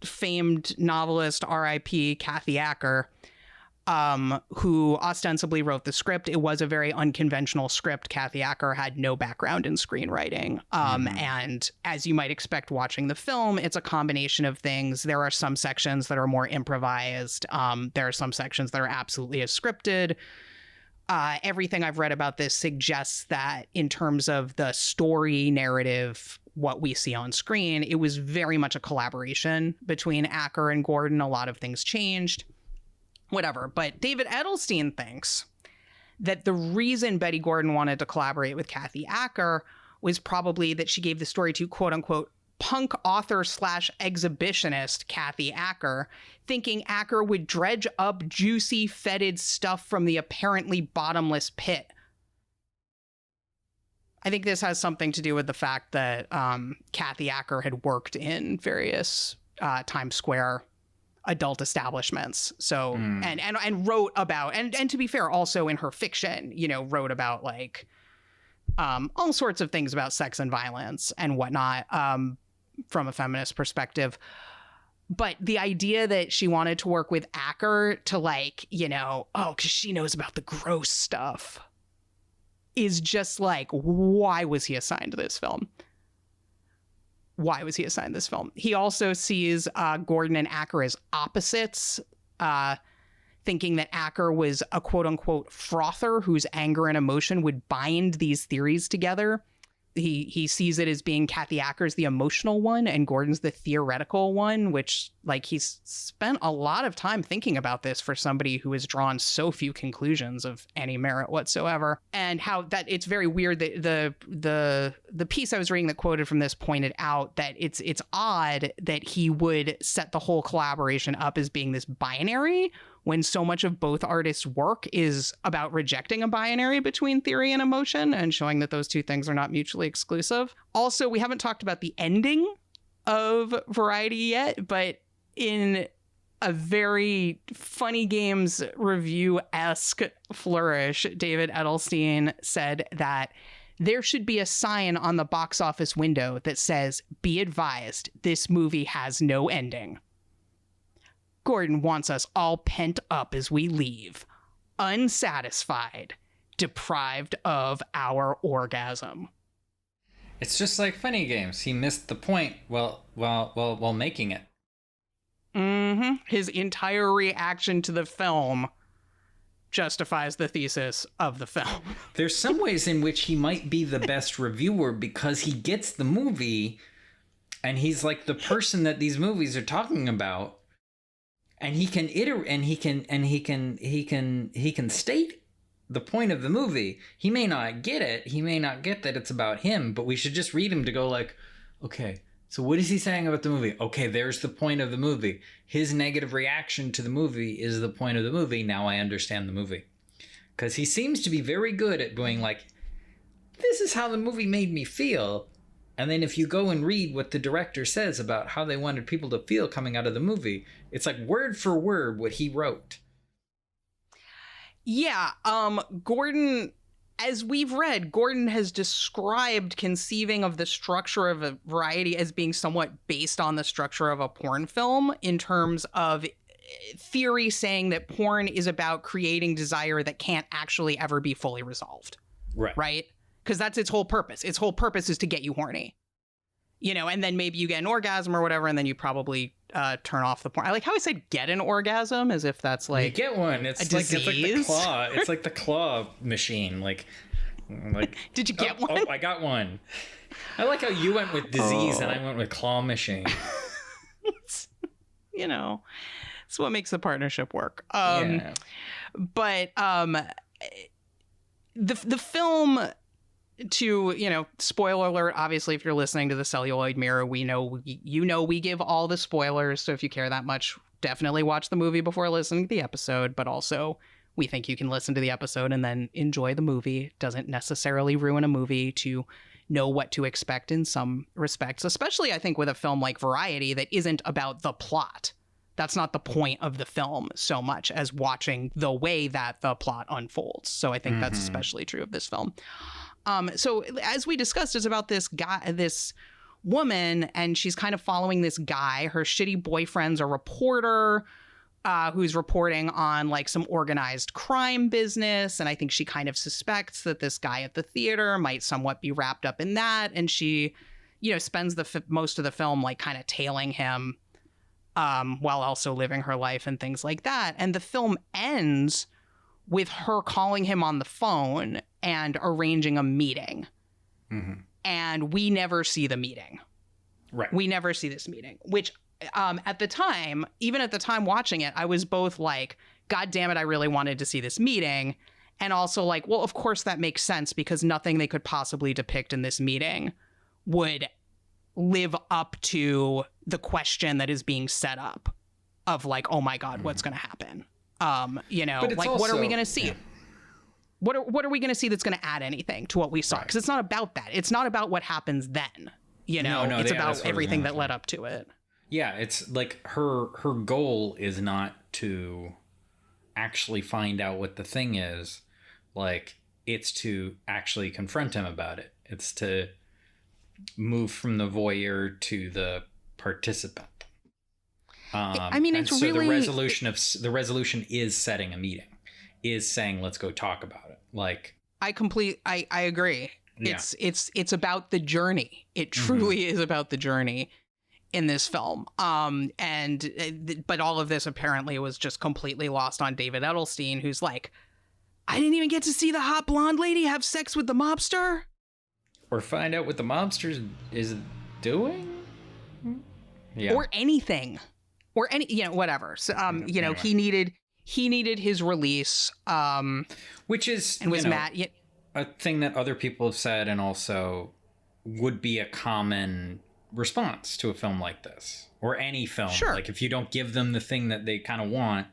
famed novelist R.I.P. Kathy Acker, who ostensibly wrote the script. It was a very unconventional script. Kathy Acker had no background in screenwriting. And as you might expect watching the film, it's a combination of things. There are some sections that are more improvised. There are some sections that are absolutely as scripted. Everything I've read about this suggests that in terms of the story narrative, what we see on screen, it was very much a collaboration between Acker and Gordon. A lot of things changed. Whatever. But David Edelstein thinks that the reason Betty Gordon wanted to collaborate with Kathy Acker was probably that she gave the story to, quote unquote, punk author slash exhibitionist Kathy Acker, thinking Acker would dredge up juicy, fetid stuff from the apparently bottomless pit. I think this has something to do with the fact that Kathy Acker had worked in various Times Square adult establishments. So, and wrote about, and to be fair, also in her fiction, you know, wrote about like all sorts of things about sex and violence and whatnot from a feminist perspective. But the idea that she wanted to work with Acker to like, you know, oh, because she knows about the gross stuff is just like, why was he assigned this film? Why was he assigned this film? He also sees Gordon and Acker as opposites, thinking that Acker was a quote-unquote frother whose anger and emotion would bind these theories together. He sees it as being Kathy Acker's the emotional one and Gordon's the theoretical one, which, like, he's spent a lot of time thinking about this for somebody who has drawn so few conclusions of any merit whatsoever. And how that it's very weird that the piece I was reading that quoted from this pointed out that it's odd that he would set the whole collaboration up as being this binary when so much of both artists' work is about rejecting a binary between theory and emotion and showing that those two things are not mutually exclusive. Also, we haven't talked about the ending of Variety yet, but in a very Funny Games review-esque flourish, David Edelstein said that there should be a sign on the box office window that says, "Be advised, this movie has no ending." Gordon wants us all pent up as we leave, unsatisfied, deprived of our orgasm. It's just like Funny Games. He missed the point while making it. Mm-hmm. His entire reaction to the film justifies the thesis of the film. There's some ways in which he might be the best reviewer because he gets the movie and he's like the person that these movies are talking about. And he can iterate, and he can state the point of the movie. He may not get it. He may not get that it's about him, but we should just read him to go like, okay, so what is he saying about the movie? Okay, there's the point of the movie. His negative reaction to the movie is the point of the movie. Now I understand the movie. Because he seems to be very good at going like, this is how the movie made me feel. And then if you go and read what the director says about how they wanted people to feel coming out of the movie, it's like word for word what he wrote. Yeah, Gordon, as we've read, Gordon has described conceiving of the structure of a Variety as being somewhat based on the structure of a porn film in terms of theory saying that porn is about creating desire that can't actually ever be fully resolved. Right? Because that's its whole purpose. Its whole purpose is to get you horny, you know, and then maybe you get an orgasm or whatever, and then you probably turn off the porn. I like how I said get an orgasm as if that's like you get one. It's like the claw. It's like the claw machine. Like did you get one? Oh, I got one. I like how you went with disease and I went with claw machine. You know, it's what makes the partnership work. Yeah. But the film. To, you know, spoiler alert, obviously, if you're listening to the Celluloid Mirror, we give all the spoilers. So if you care that much, definitely watch the movie before listening to the episode. But also, we think you can listen to the episode and then enjoy the movie. Doesn't necessarily ruin a movie to know what to expect in some respects, especially, I think, with a film like Variety that isn't about the plot. That's not the point of the film so much as watching the way that the plot unfolds. So I think that's especially true of this film. So as we discussed, it's about this guy, this woman, and she's kind of following this guy. Her shitty boyfriend's a reporter who's reporting on like some organized crime business. And I think she kind of suspects that this guy at the theater might somewhat be wrapped up in that. And she, you know, spends most of the film like kind of tailing him while also living her life and things like that. And the film ends with her calling him on the phone and arranging a meeting. Mm-hmm. And we never see the meeting. Right. We never see this meeting, which at the time, even at the time watching it, I was both like, God damn it, I really wanted to see this meeting. And also like, well, of course that makes sense because nothing they could possibly depict in this meeting would live up to the question that is being set up of like, oh my God, what's going to happen? Like, what are we going to see? Yeah. What are we going to see that's going to add anything to what we saw? Because it's not about that. It's not about what happens then. It's about everything that led up to it. Yeah, it's like her goal is not to actually find out what the thing is. Like, it's to actually confront him about it. It's to move from the voyeur to the participant. It's so really the resolution is setting a meeting, is saying let's go talk about it. Like, I agree. Yeah. It's about the journey. It truly is about the journey in this film. But all of this apparently was just completely lost on David Edelstein, who's like, I didn't even get to see the hot blonde lady have sex with the mobster. Or find out what the mobster is doing. Yeah. Or anything. Or whatever. So, anyway. he needed his release. Which is, and was mad. A thing that other people have said, and also would be a common response to a film like this, or any film. Sure. Like, if you don't give them the thing that they kind of want,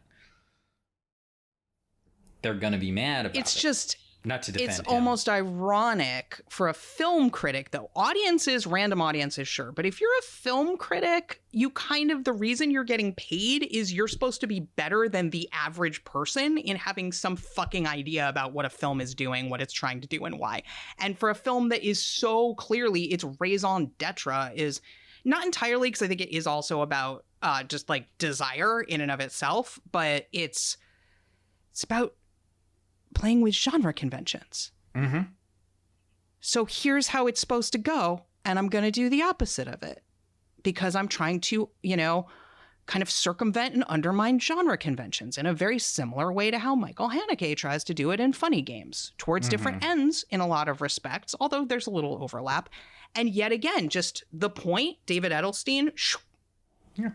they're gonna be mad about it. It's just, not to defend it's him. almost ironic for a film critic, though. Random audiences, sure. But if you're a film critic, the reason you're getting paid is you're supposed to be better than the average person in having some fucking idea about what a film is doing, what it's trying to do, and why. And for a film that is so clearly its raison d'etre is not entirely, because I think it is also about just like desire in and of itself, but it's about playing with genre conventions. Mm-hmm. So here's how it's supposed to go, and I'm going to do the opposite of it because I'm trying to, kind of circumvent and undermine genre conventions in a very similar way to how Michael Haneke tries to do it in Funny Games, towards different ends in a lot of respects, although there's a little overlap. And yet again, just the point, David Edelstein. Yeah.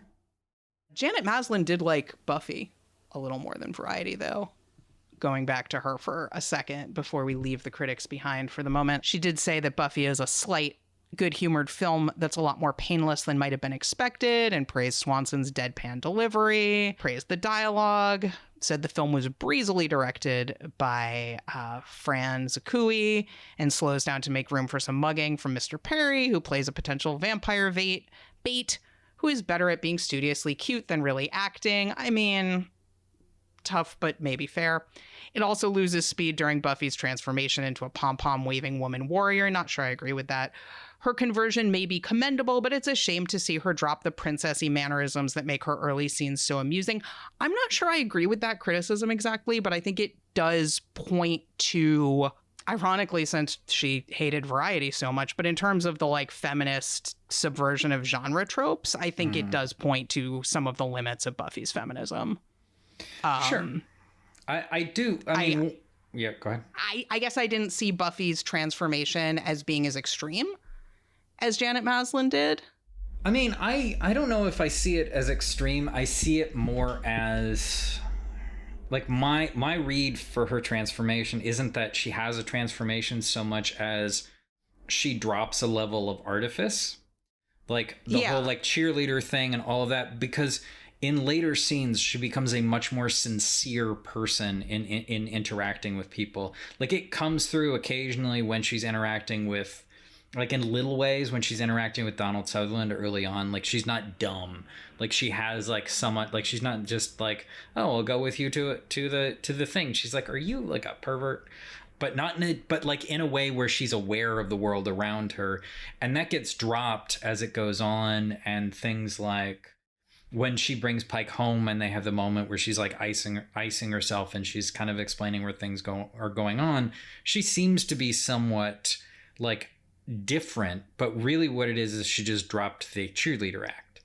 Janet Maslin did like Buffy a little more than Variety, though. Going back to her for a second before we leave the critics behind for the moment. She did say that Buffy is a slight, good-humored film that's a lot more painless than might have been expected, and praised Swanson's deadpan delivery, praised the dialogue, said the film was breezily directed by Fran Kuzui and slows down to make room for some mugging from Mr. Perry, who plays a potential vampire bait, who is better at being studiously cute than really acting. I mean, tough, but maybe fair. It also loses speed during Buffy's transformation into a pom-pom waving woman warrior. Not sure I agree with that. Her conversion may be commendable, but it's a shame to see her drop the princessy mannerisms that make her early scenes so amusing. I'm not sure I agree with that criticism exactly, but I think it does point to, ironically, since she hated Variety so much, but in terms of the like feminist subversion of genre tropes, I think it does point to some of the limits of Buffy's feminism. Sure. I do. I mean, yeah, go ahead. I guess I didn't see Buffy's transformation as being as extreme as Janet Maslin did. I mean, I don't know if I see it as extreme. I see it more as like my read for her transformation isn't that she has a transformation so much as she drops a level of artifice. Like the whole like cheerleader thing and all of that, because in later scenes, she becomes a much more sincere person in interacting with people. Like, it comes through occasionally when she's interacting with, like, in little ways, when she's interacting with Donald Sutherland early on. Like, she's not dumb. Like, she has, like, somewhat, like, she's not just like, oh, I'll go with you to the thing. She's like, are you like a pervert? But but like in a way where she's aware of the world around her, and that gets dropped as it goes on. And things like when she brings Pike home and they have the moment where she's like icing herself and she's kind of explaining where things are going on, she seems to be somewhat like different, but really what it is she just dropped the cheerleader act.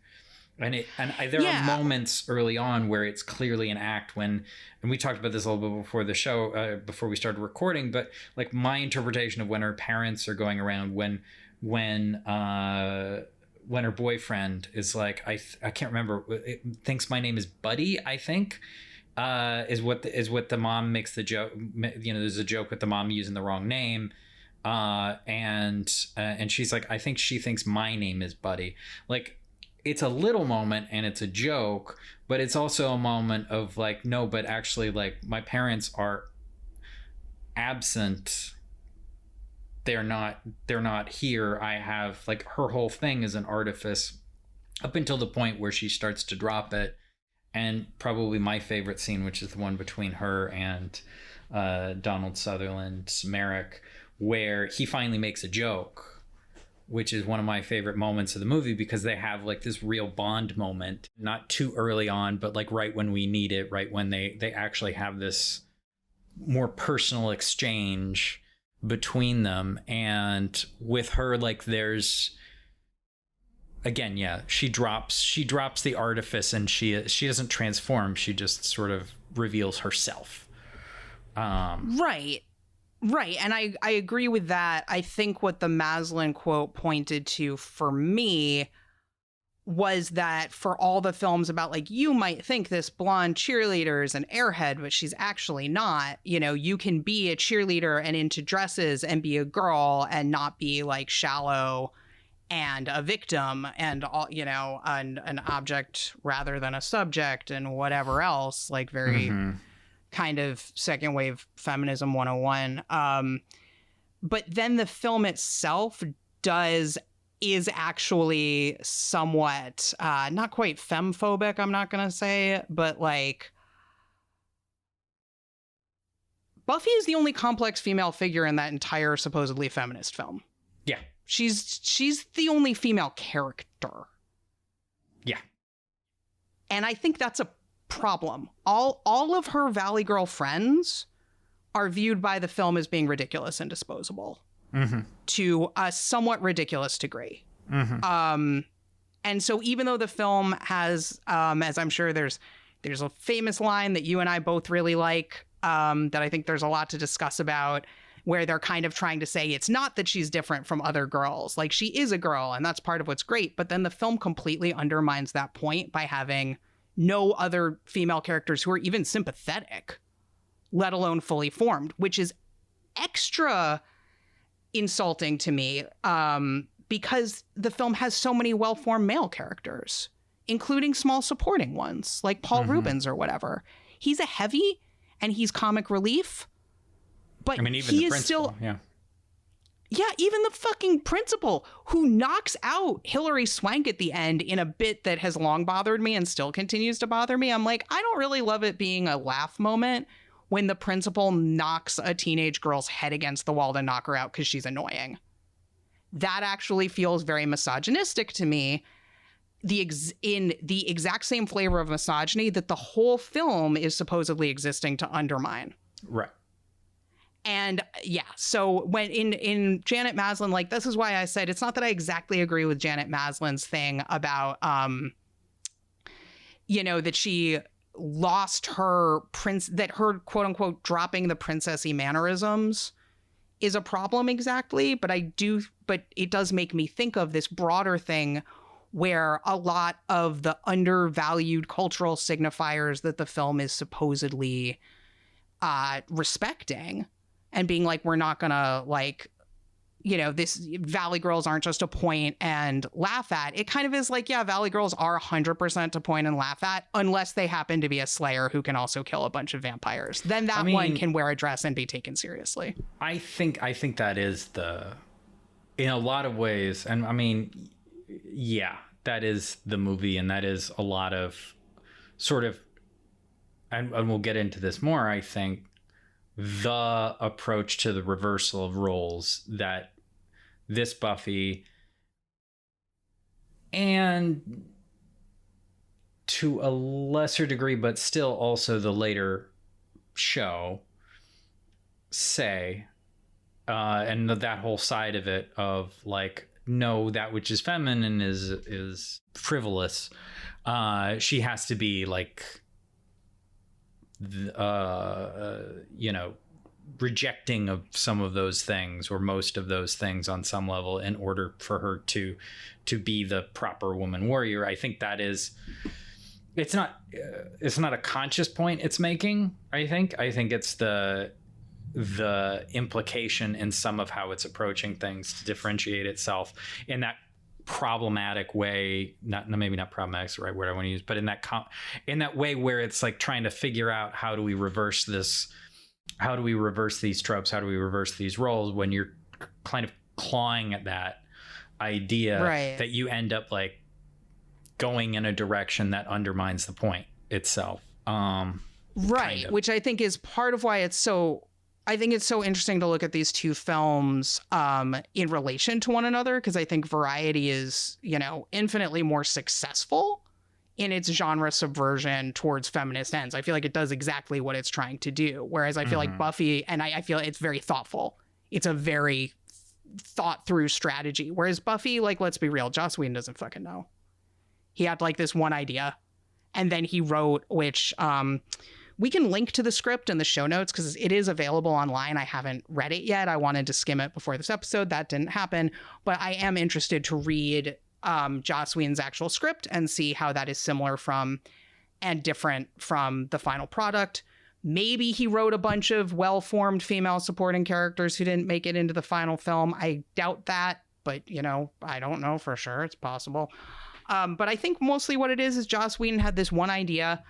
And there are moments early on where it's clearly an act when, and we talked about this a little bit before the show, before we started recording, but like my interpretation of when her parents are going around, when her boyfriend is like, I can't remember, thinks my name is Buddy, I think, is what the mom makes the joke. You know, there's a joke with the mom using the wrong name. and she's like, I think she thinks my name is Buddy. Like, it's a little moment and it's a joke, but it's also a moment of like, no, but actually, like, my parents are absent. They're not here. I have, like, her whole thing is an artifice up until the point where she starts to drop it. And probably my favorite scene, which is the one between her and Donald Sutherland's Merrick, where he finally makes a joke, which is one of my favorite moments of the movie, because they have like this real bond moment, not too early on, but like right when we need it, right when they actually have this more personal exchange between them. And with her, like, there's, again, yeah, she drops the artifice, and she doesn't transform, she just sort of reveals herself. Right. And I agree with that. I think what the Maslin quote pointed to for me was that for all the films about, like, you might think this blonde cheerleader is an airhead, but she's actually not. You know, you can be a cheerleader and into dresses and be a girl and not be, like, shallow and a victim and all, you know, an object rather than a subject and whatever else, like, very kind of second wave feminism 101. But then the film itself is actually somewhat not quite femphobic, I'm not gonna say, but like, Buffy is the only complex female figure in that entire supposedly feminist film. Yeah. She's the only female character. Yeah. And I think that's a problem. All of her Valley Girl friends are viewed by the film as being ridiculous and disposable to a somewhat ridiculous degree. And so even though the film has, as I'm sure there's a famous line that you and I both really like, that I think there's a lot to discuss about, where they're kind of trying to say it's not that she's different from other girls. Like, she is a girl, and that's part of what's great. But then the film completely undermines that point by having no other female characters who are even sympathetic, let alone fully formed, which is extra insulting to me, because the film has so many well-formed male characters, including small supporting ones like Paul Rubens or whatever. He's a heavy and he's comic relief, but I mean, even he the is principal, still... Yeah, even the fucking principal, who knocks out Hilary Swank at the end in a bit that has long bothered me and still continues to bother me. I'm like, I don't really love it being a laugh moment when the principal knocks a teenage girl's head against the wall to knock her out because she's annoying. That actually feels very misogynistic to me, in the exact same flavor of misogyny that the whole film is supposedly existing to undermine. Right. And yeah, so when in Janet Maslin, like, this is why I said it's not that I exactly agree with Janet Maslin's thing about, you know, that she lost her that her quote unquote dropping the princessy mannerisms is a problem exactly. But it does make me think of this broader thing where a lot of the undervalued cultural signifiers that the film is supposedly respecting, and being like, we're not gonna, like, you know, this Valley Girls aren't just to point and laugh at. It kind of is like, yeah, Valley Girls are 100% to point and laugh at, unless they happen to be a slayer who can also kill a bunch of vampires. Then that one can wear a dress and be taken seriously. I think that is in a lot of ways, and I mean, yeah, that is the movie, and that is a lot of sort of, and we'll get into this more, I think, the approach to the reversal of roles that this Buffy, and to a lesser degree, but still also the later show, say, and that whole side of it of like, no, that which is feminine is frivolous. She has to be like, you know, rejecting of some of those things, or most of those things on some level, in order for her to be the proper woman warrior. I think that is, it's not a conscious point it's making. I think it's the implication in some of how it's approaching things to differentiate itself in that problematic way. Maybe not problematic is the right word I want to use, but in that way where it's like trying to figure out how do we reverse this, how do we reverse these tropes, how do we reverse these roles, when you're kind of clawing at that idea, right, that you end up like going in a direction that undermines the point itself. Right, kind of. Which I think is part of why it's so interesting to look at these two films in relation to one another, because I think Variety is, infinitely more successful in its genre subversion towards feminist ends. I feel like it does exactly what it's trying to do. Whereas I feel like Buffy, and I feel it's very thoughtful. It's a very thought through strategy. Whereas Buffy, like, let's be real, Joss Whedon doesn't fucking know. He had like this one idea, and then he wrote, which we can link to the script in the show notes because it is available online. I haven't read it yet. I wanted to skim it before this episode. That didn't happen, but I am interested to read Joss Whedon's actual script and see how that is similar from and different from the final product. Maybe he wrote a bunch of well-formed female supporting characters who didn't make it into the final film. I doubt that, but I don't know for sure. It's possible. But I think mostly what it is Joss Whedon had this one idea,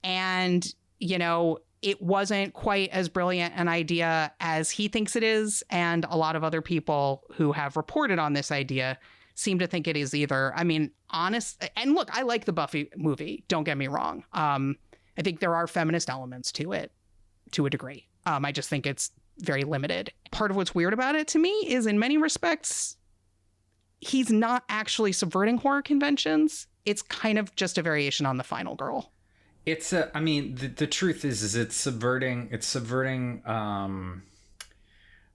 and it wasn't quite as brilliant an idea as he thinks it is, and a lot of other people who have reported on this idea seem to think it is either. I mean, honest, and look, I like the Buffy movie, don't get me wrong. I think there are feminist elements to it to a degree. I just think it's very limited. Part of what's weird about it to me is, in many respects, he's not actually subverting horror conventions. It's kind of just a variation on the final girl. It's the truth is it's subverting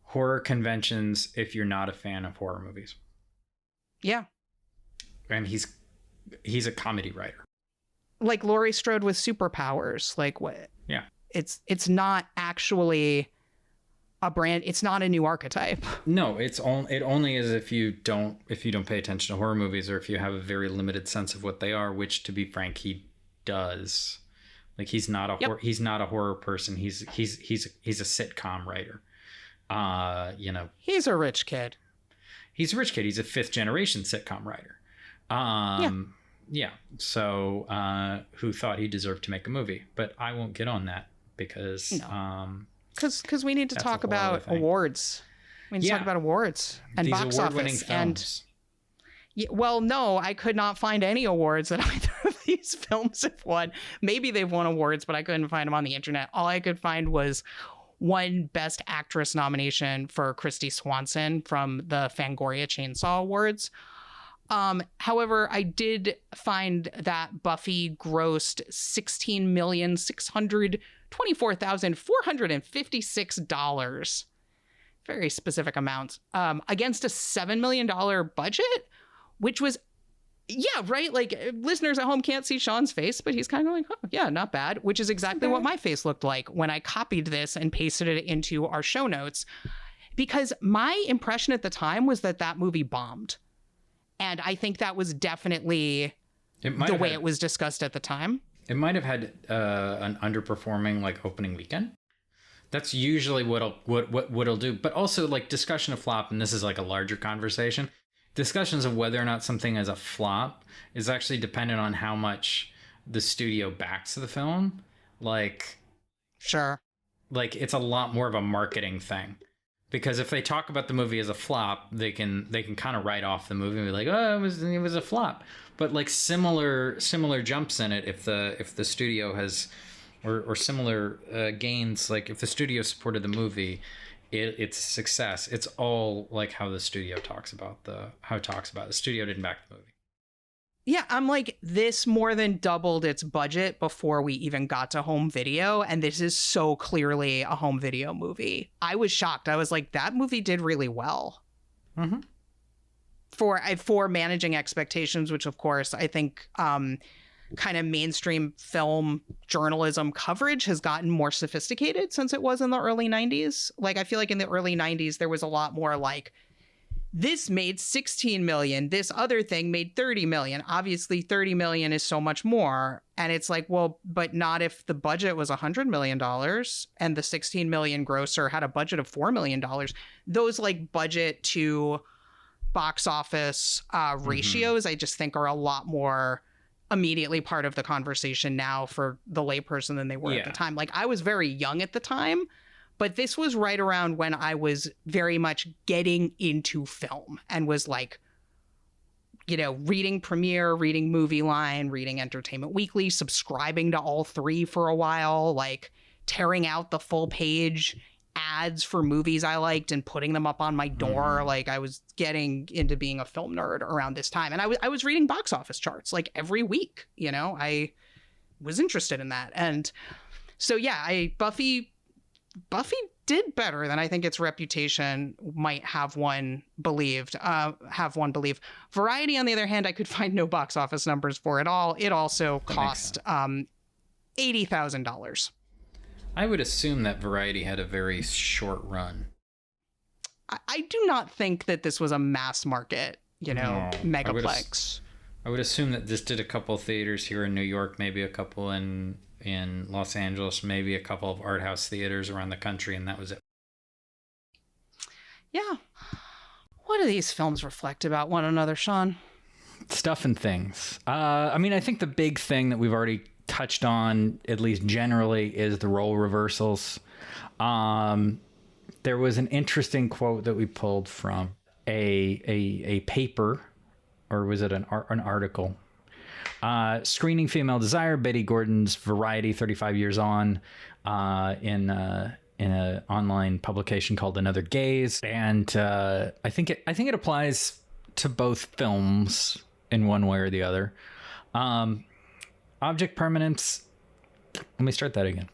horror conventions if you're not a fan of horror movies. Yeah. And he's a comedy writer. Like Laurie Strode with superpowers. Like what? Yeah. It's not actually a brand. It's not a new archetype. No, it only is if you don't pay attention to horror movies, or if you have a very limited sense of what they are, which, to be frank, he does. Like, he's not a horror person. He's a sitcom writer. He's a rich kid. He's a rich kid. He's a 5th generation sitcom writer. Yeah. So who thought he deserved to make a movie? But I won't get on that because because we need to talk about awards. We need to talk about awards and these box office films. Well, no, I could not find any awards that either of these films have won. Maybe they've won awards, but I couldn't find them on the internet. All I could find was one Best Actress nomination for Kristy Swanson from the Fangoria Chainsaw Awards. However, I did find that Buffy grossed $16,624,456. Very specific amounts. Against a $7 million budget, which was, yeah, right? Like, listeners at home can't see Sean's face, but he's kind of like, oh, yeah, not bad, which is exactly what my face looked like when I copied this and pasted it into our show notes. Because my impression at the time was that movie bombed. And I think that was definitely the way it was discussed at the time. It might have had an underperforming like opening weekend. That's usually what it'll do. But also, like, discussion of flop, and this is like a larger conversation. Discussions of whether or not something is a flop is actually dependent on how much the studio backs the film. Like, sure, like it's a lot more of a marketing thing. Because if they talk about the movie as a flop, they can kind of write off the movie and be like, oh, it was a flop. But like similar jumps in it, if the studio has or similar gains, like if the studio supported the movie, it's a success. It's all like how the studio talks about the studio didn't back the movie. Yeah, I'm like, this more than doubled its budget before we even got to home video. And this is so clearly a home video movie. I was shocked. I was like, that movie did really well. Mm-hmm. For managing expectations, which, of course, I think kind of mainstream film journalism coverage has gotten more sophisticated since it was in the early 90s. Like, I feel like in the early 90s, there was a lot more like this made 16 million. This other thing made 30 million. Obviously, 30 million is so much more. And it's like, well, but not if the budget was $100 million and the 16 million grosser had a budget of $4 million. Those like budget to box office ratios, I just think are a lot more immediately part of the conversation now for the layperson than they were at the time. Like, I was very young at the time, but this was right around when I was very much getting into film and was like, you know, reading Premiere, reading Movie Line, reading Entertainment Weekly, subscribing to all three for a while, like tearing out the full page ads for movies I liked and putting them up on my door. Like, I was getting into being a film nerd around this time. And I was reading box office charts like every week, you know, I was interested in that. And so, yeah, Buffy did better than I think its reputation might have one believed. Variety, on the other hand, I could find no box office numbers for it all. It also cost $80,000. I would assume that Variety had a very short run. I do not think that this was a mass market, you know, megaplex. I would assume that this did a couple of theaters here in New York, maybe a couple in Los Angeles, maybe a couple of art house theaters around the country, and that was it. Yeah. What do these films reflect about one another, Sean? Stuff and things. I mean, I think the big thing that we've already touched on, at least generally, is the role reversals. There was an interesting quote that we pulled from a paper, or was it an article? Screening Female Desire, Betty Gordon's Variety 35 Years On, in an online publication called Another Gaze. And I think it applies to both films in one way or the other. Object permanence. Let me start that again.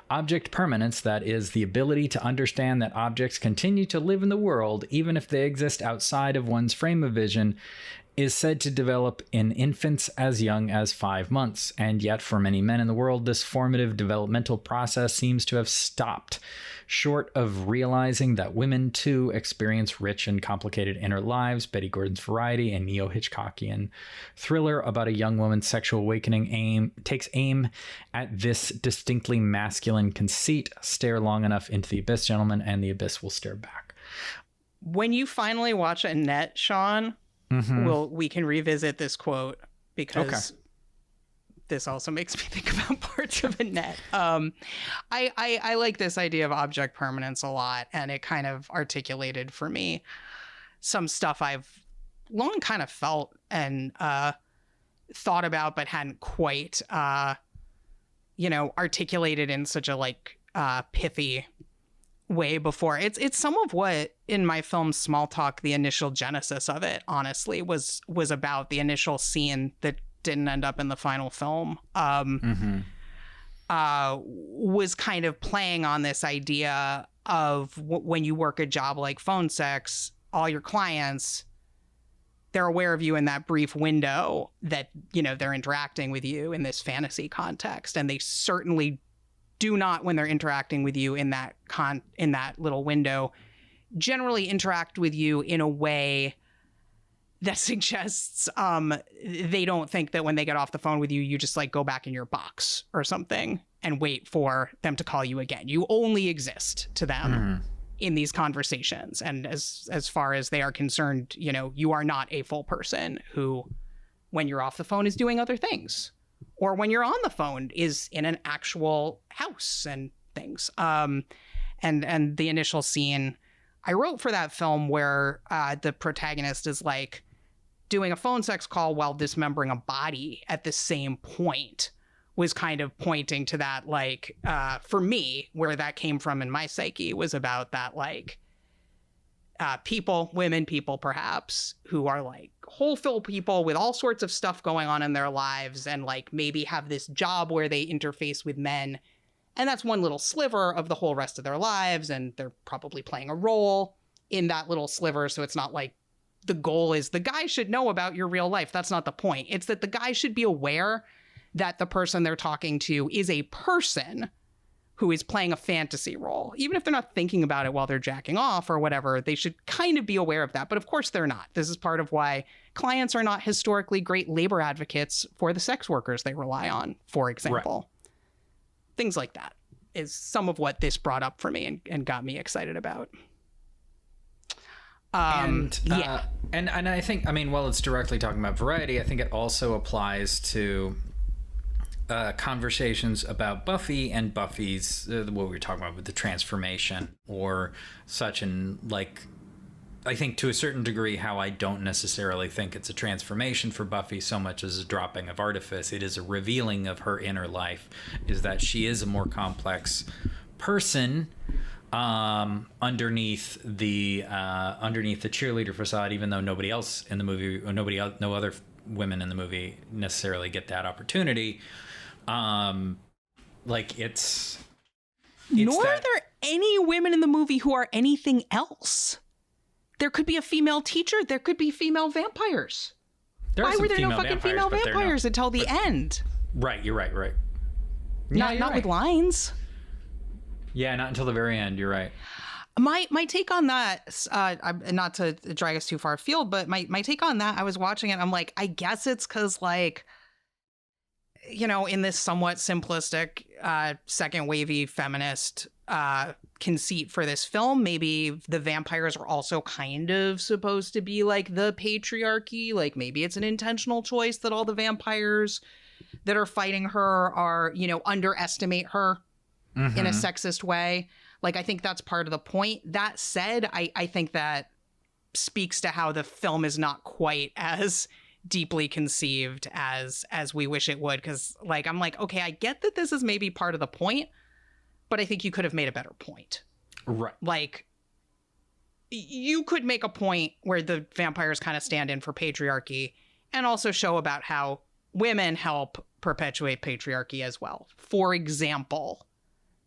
Object permanence, that is the ability to understand that objects continue to live in the world even if they exist outside of one's frame of vision, is said to develop in infants as young as 5 months. And yet for many men in the world, this formative developmental process seems to have stopped, short of realizing that women too experience rich and complicated inner lives. Betty Gordon's Variety, a neo-Hitchcockian thriller about a young woman's sexual awakening, takes aim at this distinctly masculine conceit. Stare long enough into the abyss, gentlemen, and the abyss will stare back. When you finally watch Annette, Sean, we can revisit this quote, because this also makes me think about parts of Annette. I like this idea of object permanence a lot, and it kind of articulated for me some stuff I've long kind of felt and thought about, but hadn't quite, articulated in such a pithy way before. It's some of what in my film Small Talk, the initial genesis of it, honestly, was about. The initial scene that didn't end up in the final film was kind of playing on this idea of when you work a job like phone sex, all your clients, they're aware of you in that brief window that, you know, they're interacting with you in this fantasy context, and they certainly do not, when they're interacting with you in that little window, generally interact with you in a way that suggests they don't think that when they get off the phone with you, you just go back in your box or something and wait for them to call you again. You only exist to them in these conversations. And as far as they are concerned, you know, you are not a full person who, when you're off the phone, is doing other things. Or when you're on the phone, is in an actual house and things. And the initial scene I wrote for that film where the protagonist is doing a phone sex call while dismembering a body at the same point was kind of pointing to that, for me, where that came from in my psyche was about that, women people perhaps, who are whole people with all sorts of stuff going on in their lives and maybe have this job where they interface with men. And that's one little sliver of the whole rest of their lives. And they're probably playing a role in that little sliver. So it's not the goal is the guy should know about your real life. That's not the point. It's that the guy should be aware that the person they're talking to is a person who is playing a fantasy role. Even if they're not thinking about it while they're jacking off or whatever, they should kind of be aware of that. But of course they're not. This is part of why clients are not historically great labor advocates for the sex workers they rely on, for example. Right. Things like that is some of what this brought up for me and got me excited about. And I think, I mean, while it's directly talking about variety, I think it also applies to conversations about Buffy and Buffy's what we were talking about with the transformation or such. And like, I think to a certain degree how I don't necessarily think it's a transformation for Buffy so much as a dropping of artifice. It is a revealing of her inner life, is that she is a more complex person underneath the cheerleader facade, even though nobody else in the movie or no other women in the movie necessarily get that opportunity. Like it's nor are there any women in the movie who are anything else. There could be a female teacher. There could be female vampires. Why were there no fucking female vampires until the end? Right, you're right. Not with lines. Yeah, not until the very end. You're right. My take on that, not to drag us too far afield, but my take on that, I was watching it. I'm like, I guess it's because, like, you know, in this somewhat simplistic, second wavy feminist conceit for this film, maybe the vampires are also kind of supposed to be like the patriarchy. Like maybe it's an intentional choice that all the vampires that are fighting her are, you know, underestimate her in a sexist way. Like, I think that's part of the point. That said, I think that speaks to how the film is not quite as deeply conceived as we wish it would. Because, like, I'm like, okay, I get that this is maybe part of the point, but I think you could have made a better point. Right. Like, you could make a point where the vampires kind of stand in for patriarchy and also show about how women help perpetuate patriarchy as well, for example.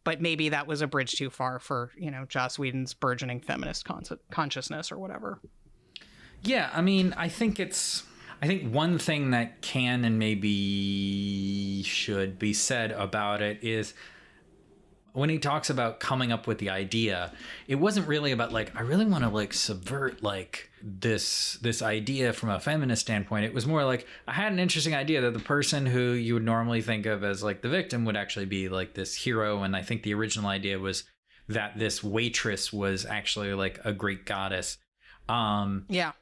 But maybe that was a bridge too far for, you know, Joss Whedon's burgeoning feminist consciousness or whatever. Yeah, I mean, I think one thing that can and maybe should be said about it is when he talks about coming up with the idea, it wasn't really about like, I really want to like subvert like this idea from a feminist standpoint. It was more like, I had an interesting idea that the person who you would normally think of as like the victim would actually be like this hero. And I think the original idea was that this waitress was actually like a Greek goddess. Yeah.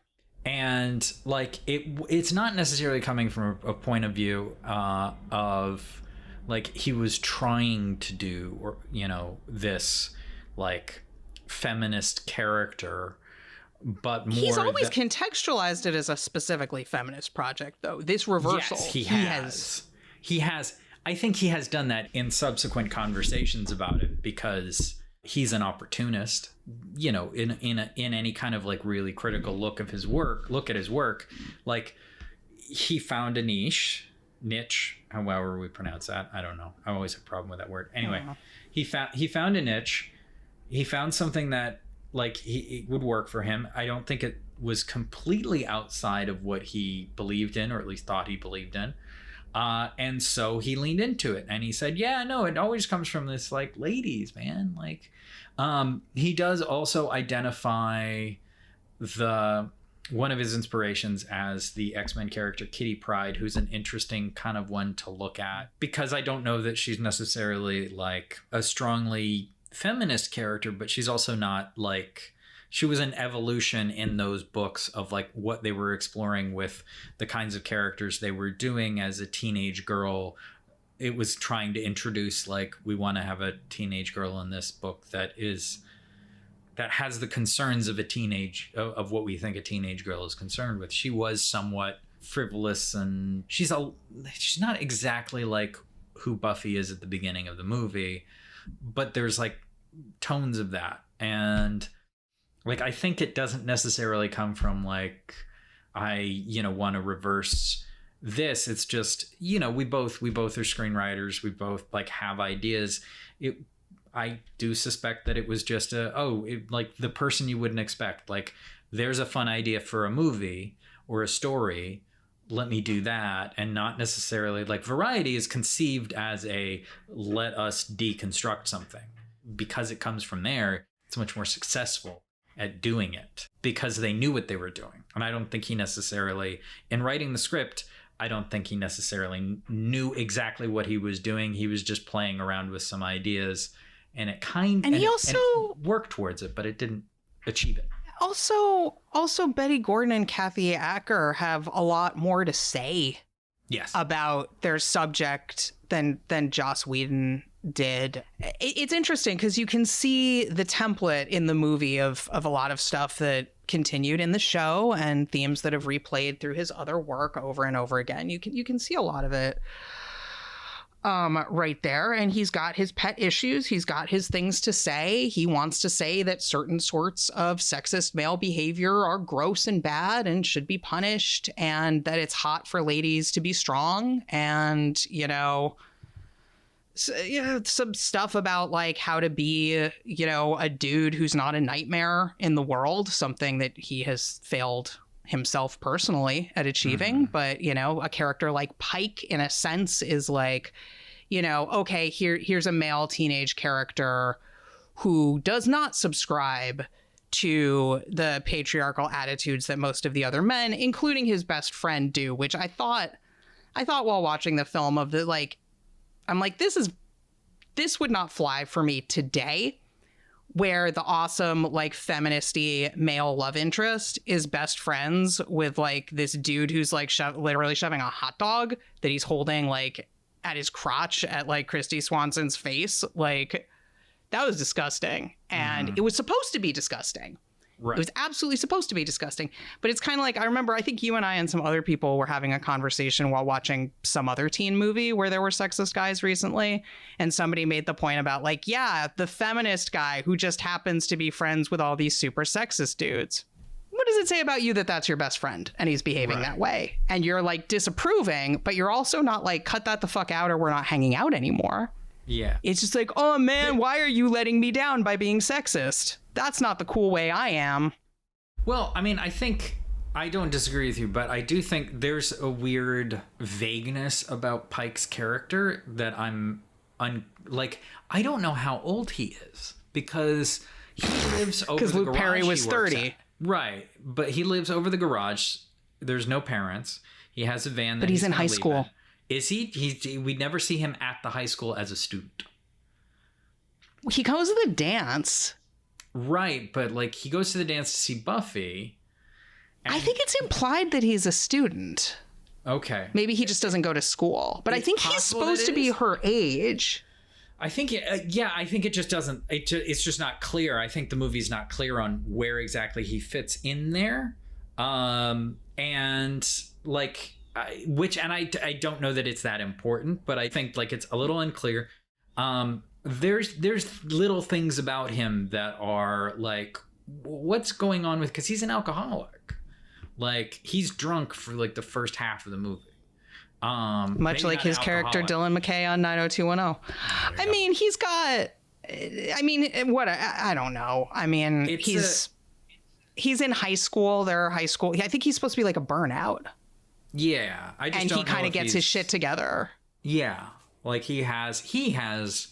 And like, it's not necessarily coming from a point of view of like he was trying to do, or, you know, this like feminist character, but more he's always contextualized it as a specifically feminist project, though. This reversal, yes, he has. I think he has done that in subsequent conversations about it, because he's an opportunist, you know, in any kind of like really critical look at his work, like he found a niche, however we pronounce that. I don't know. I always have a problem with that word. Anyway, he found a niche. He found something that like it would work for him. I don't think it was completely outside of what he believed in, or at least thought he believed in. And so he leaned into it and he said, yeah, no, it always comes from this like ladies, man. Like, he does also identify one of his inspirations as the X-Men character Kitty Pryde, who's an interesting kind of one to look at, because I don't know that she's necessarily like a strongly feminist character, but she's also not like, she was an evolution in those books of like what they were exploring with the kinds of characters they were doing as a teenage girl. It was trying to introduce like, we want to have a teenage girl in this book that has the concerns of of what we think a teenage girl is concerned with. She was somewhat frivolous, and she's not exactly like who Buffy is at the beginning of the movie, but there's like tones of that. And like, I think it doesn't necessarily come from like, I, you know, want to reverse this. It's just, you know, we both are screenwriters. We both like have ideas. I do suspect that it was just like the person you wouldn't expect. Like, there's a fun idea for a movie or a story. let me do that, and not necessarily like Variety is conceived as a let us deconstruct something. Because it comes from there, it's much more successful at doing it because they knew what they were doing. And I don't think he necessarily, in writing the script, I don't think he necessarily knew exactly what he was doing. He was just playing around with some ideas, and it worked towards it, but it didn't achieve it. Also, Betty Gordon and Kathy Acker have a lot more to say about their subject than Joss Whedon did. It's interesting because you can see the template in the movie of a lot of stuff that continued in the show and themes that have replayed through his other work over and over again. You can see a lot of it right there. And he's got his pet issues. He's got his things to say. He wants to say that certain sorts of sexist male behavior are gross and bad and should be punished, and that it's hot for ladies to be strong. And, you know, some stuff about like how to be, you know, a dude who's not a nightmare in the world, something that he has failed himself personally at achieving. But, you know, a character like Pike in a sense is like, you know, okay, here's a male teenage character who does not subscribe to the patriarchal attitudes that most of the other men, including his best friend, do, which I thought while watching the film of the, like, I'm like, this would not fly for me today, where the awesome, like, feministy male love interest is best friends with, like, this dude who's, like, literally shoving a hot dog that he's holding, like, at his crotch at, like, Christy Swanson's face. Like, that was disgusting. And it was supposed to be disgusting. Right. It was absolutely supposed to be disgusting. But it's kind of like, I remember, I think you and I and some other people were having a conversation while watching some other teen movie where there were sexist guys recently. And somebody made the point about, like, yeah, the feminist guy who just happens to be friends with all these super sexist dudes. What does it say about you that that's your best friend and he's behaving that way? And you're, like, disapproving, but you're also not like, cut that the fuck out or we're not hanging out anymore. Yeah. It's just like, oh, man, why are you letting me down by being sexist? That's not the cool way I am. Well, I mean, I think I don't disagree with you, but I do think there's a weird vagueness about Pike's character that like, I don't know how old he is because he lives over the garage. Because Luke Perry was 30. Right. But he lives over the garage. There's no parents. He has a van. But he's in high school. Is he? We never see him at the high school as a student. He goes to the dance. Right, but like he goes to the dance to see Buffy. I think it's implied that he's a student. Okay. Maybe he just doesn't go to school. But I think he's supposed to be her age. I think, I think it just doesn't, it's just not clear. I think the movie's not clear on where exactly he fits in there. And like, I don't know that it's that important, but I think like it's a little unclear. There's little things about him that are like, what's going on with, because he's an alcoholic. Like he's drunk for like the first half of the movie. Much like his character Dylan McKay on 90210. I mean, he's got, I don't know. I mean, he's in high school. They're high school. I think he's supposed to be like a burnout. Yeah. And he kind of gets his shit together. Yeah. Like he has,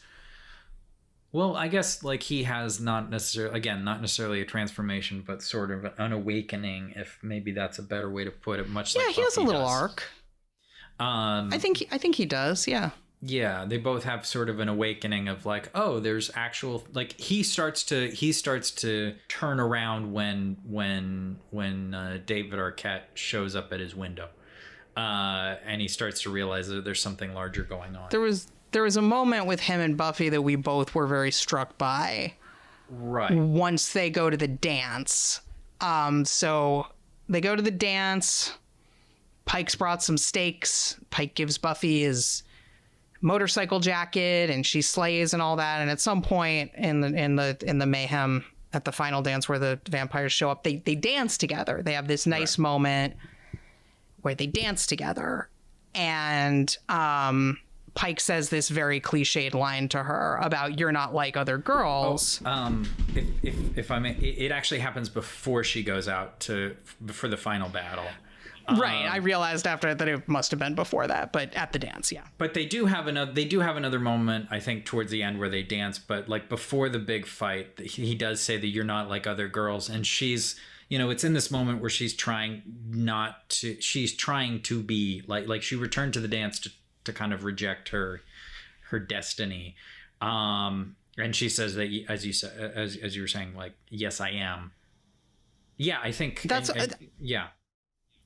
well, I guess like he has not necessarily a transformation, but sort of an awakening, if maybe that's a better way to put it. Much like he has a little arc. I think he does. Yeah. Yeah. They both have sort of an awakening of like, oh, there's actual, like he starts to turn around when David Arquette shows up at his window. And he starts to realize that there's something larger going on. There was a moment with him and Buffy that we both were very struck by. Right. Once they go to the dance. So they go to the dance. Pike's brought some steaks. Pike gives Buffy his motorcycle jacket and she slays and all that. And at some point in the mayhem at the final dance where the vampires show up, they dance together. They have this nice moment where they dance together. And Pike says this very cliched line to her about "you're not like other girls." If I may, it actually happens before she goes out for the final battle. Right. I realized after that it must have been before that, but at the dance, yeah. But they do have another moment, I think, towards the end where they dance. But like before the big fight, he does say that you're not like other girls, and she's, it's in this moment where she's trying to be like she returned to the dance to kind of reject her destiny. And she says that, as you were saying, like, yes, I am. Yeah, I think that's yeah.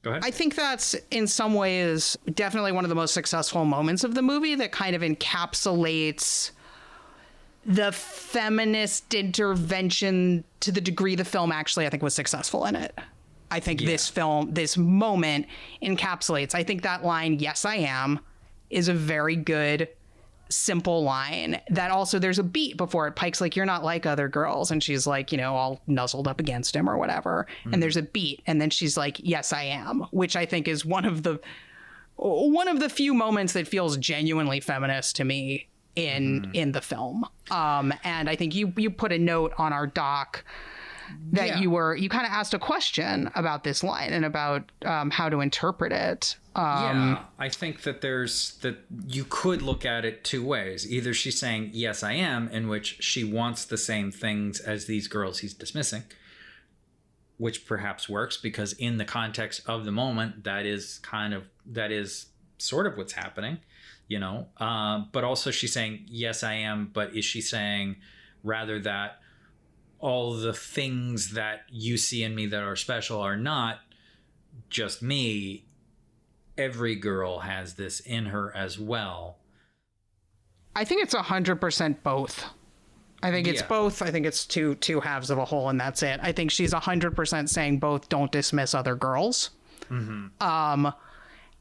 Go ahead. I think that's in some ways definitely one of the most successful moments of the movie that kind of encapsulates the feminist intervention to the degree the film actually, I think, was successful in it. I think this moment encapsulates. I think that line, yes, I am, is a very good, simple line that also there's a beat before it. Pike's like, you're not like other girls. And she's like, all nuzzled up against him or whatever. Mm. And there's a beat. And then she's like, yes, I am, which I think is one of the few moments that feels genuinely feminist to me in the film. And I think you put a note on our doc that you kind of asked a question about this line and about how to interpret it. I think that you could look at it two ways. Either she's saying, yes, I am, in which she wants the same things as these girls he's dismissing, which perhaps works because in the context of the moment, that is sort of what's happening, but also she's saying, yes, I am. But is she saying rather that all the things that you see in me that are special are not just me? Every girl has this in her as well. I think it's 100% both. I think it's both. I think it's two halves of a whole, and that's it. I think she's 100% saying both. Don't dismiss other girls. Mm-hmm.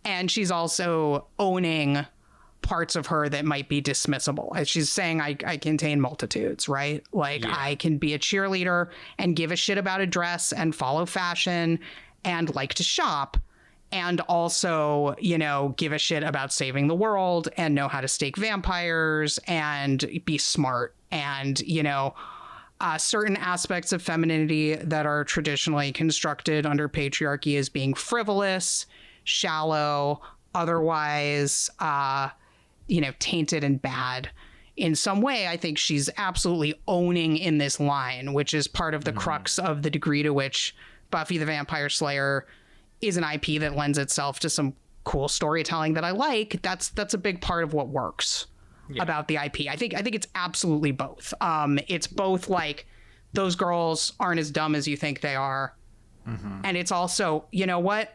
And she's also owning parts of her that might be dismissible. As she's saying, I contain multitudes, right? Like I can be a cheerleader and give a shit about a dress and follow fashion and like to shop. And also, give a shit about saving the world and know how to stake vampires and be smart and, certain aspects of femininity that are traditionally constructed under patriarchy as being frivolous, shallow, otherwise, tainted and bad in some way. I think she's absolutely owning in this line, which is part of the crux of the degree to which Buffy the Vampire Slayer is an IP that lends itself to some cool storytelling that I like. That's a big part of what works about the IP. I think it's absolutely both. It's both like those girls aren't as dumb as you think they are. Mm-hmm. And it's also,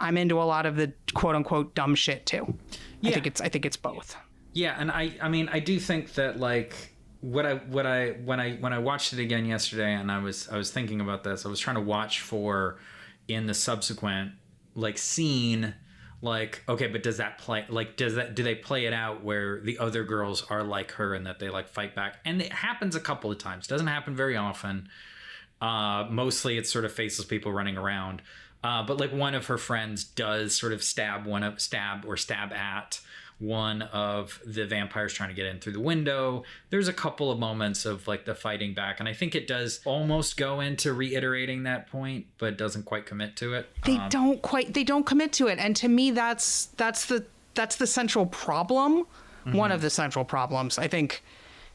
I'm into a lot of the quote unquote dumb shit too. Yeah. I think it's both. Yeah. And I do think that like when I watched it again yesterday and I was thinking about this, I was trying to watch for in the subsequent like scene, like, okay, but does that play, like, do they play it out where the other girls are like her and that they like fight back? And it happens a couple of times. Doesn't happen very often. Mostly it's sort of faceless people running around. But like one of her friends does sort of stab at one of the vampires trying to get in through the window. There's a couple of moments of like the fighting back, and I think it does almost go into reiterating that point, but doesn't quite commit to it. They don't commit to it, and to me, that's the central problem. Mm-hmm. One of the central problems. I think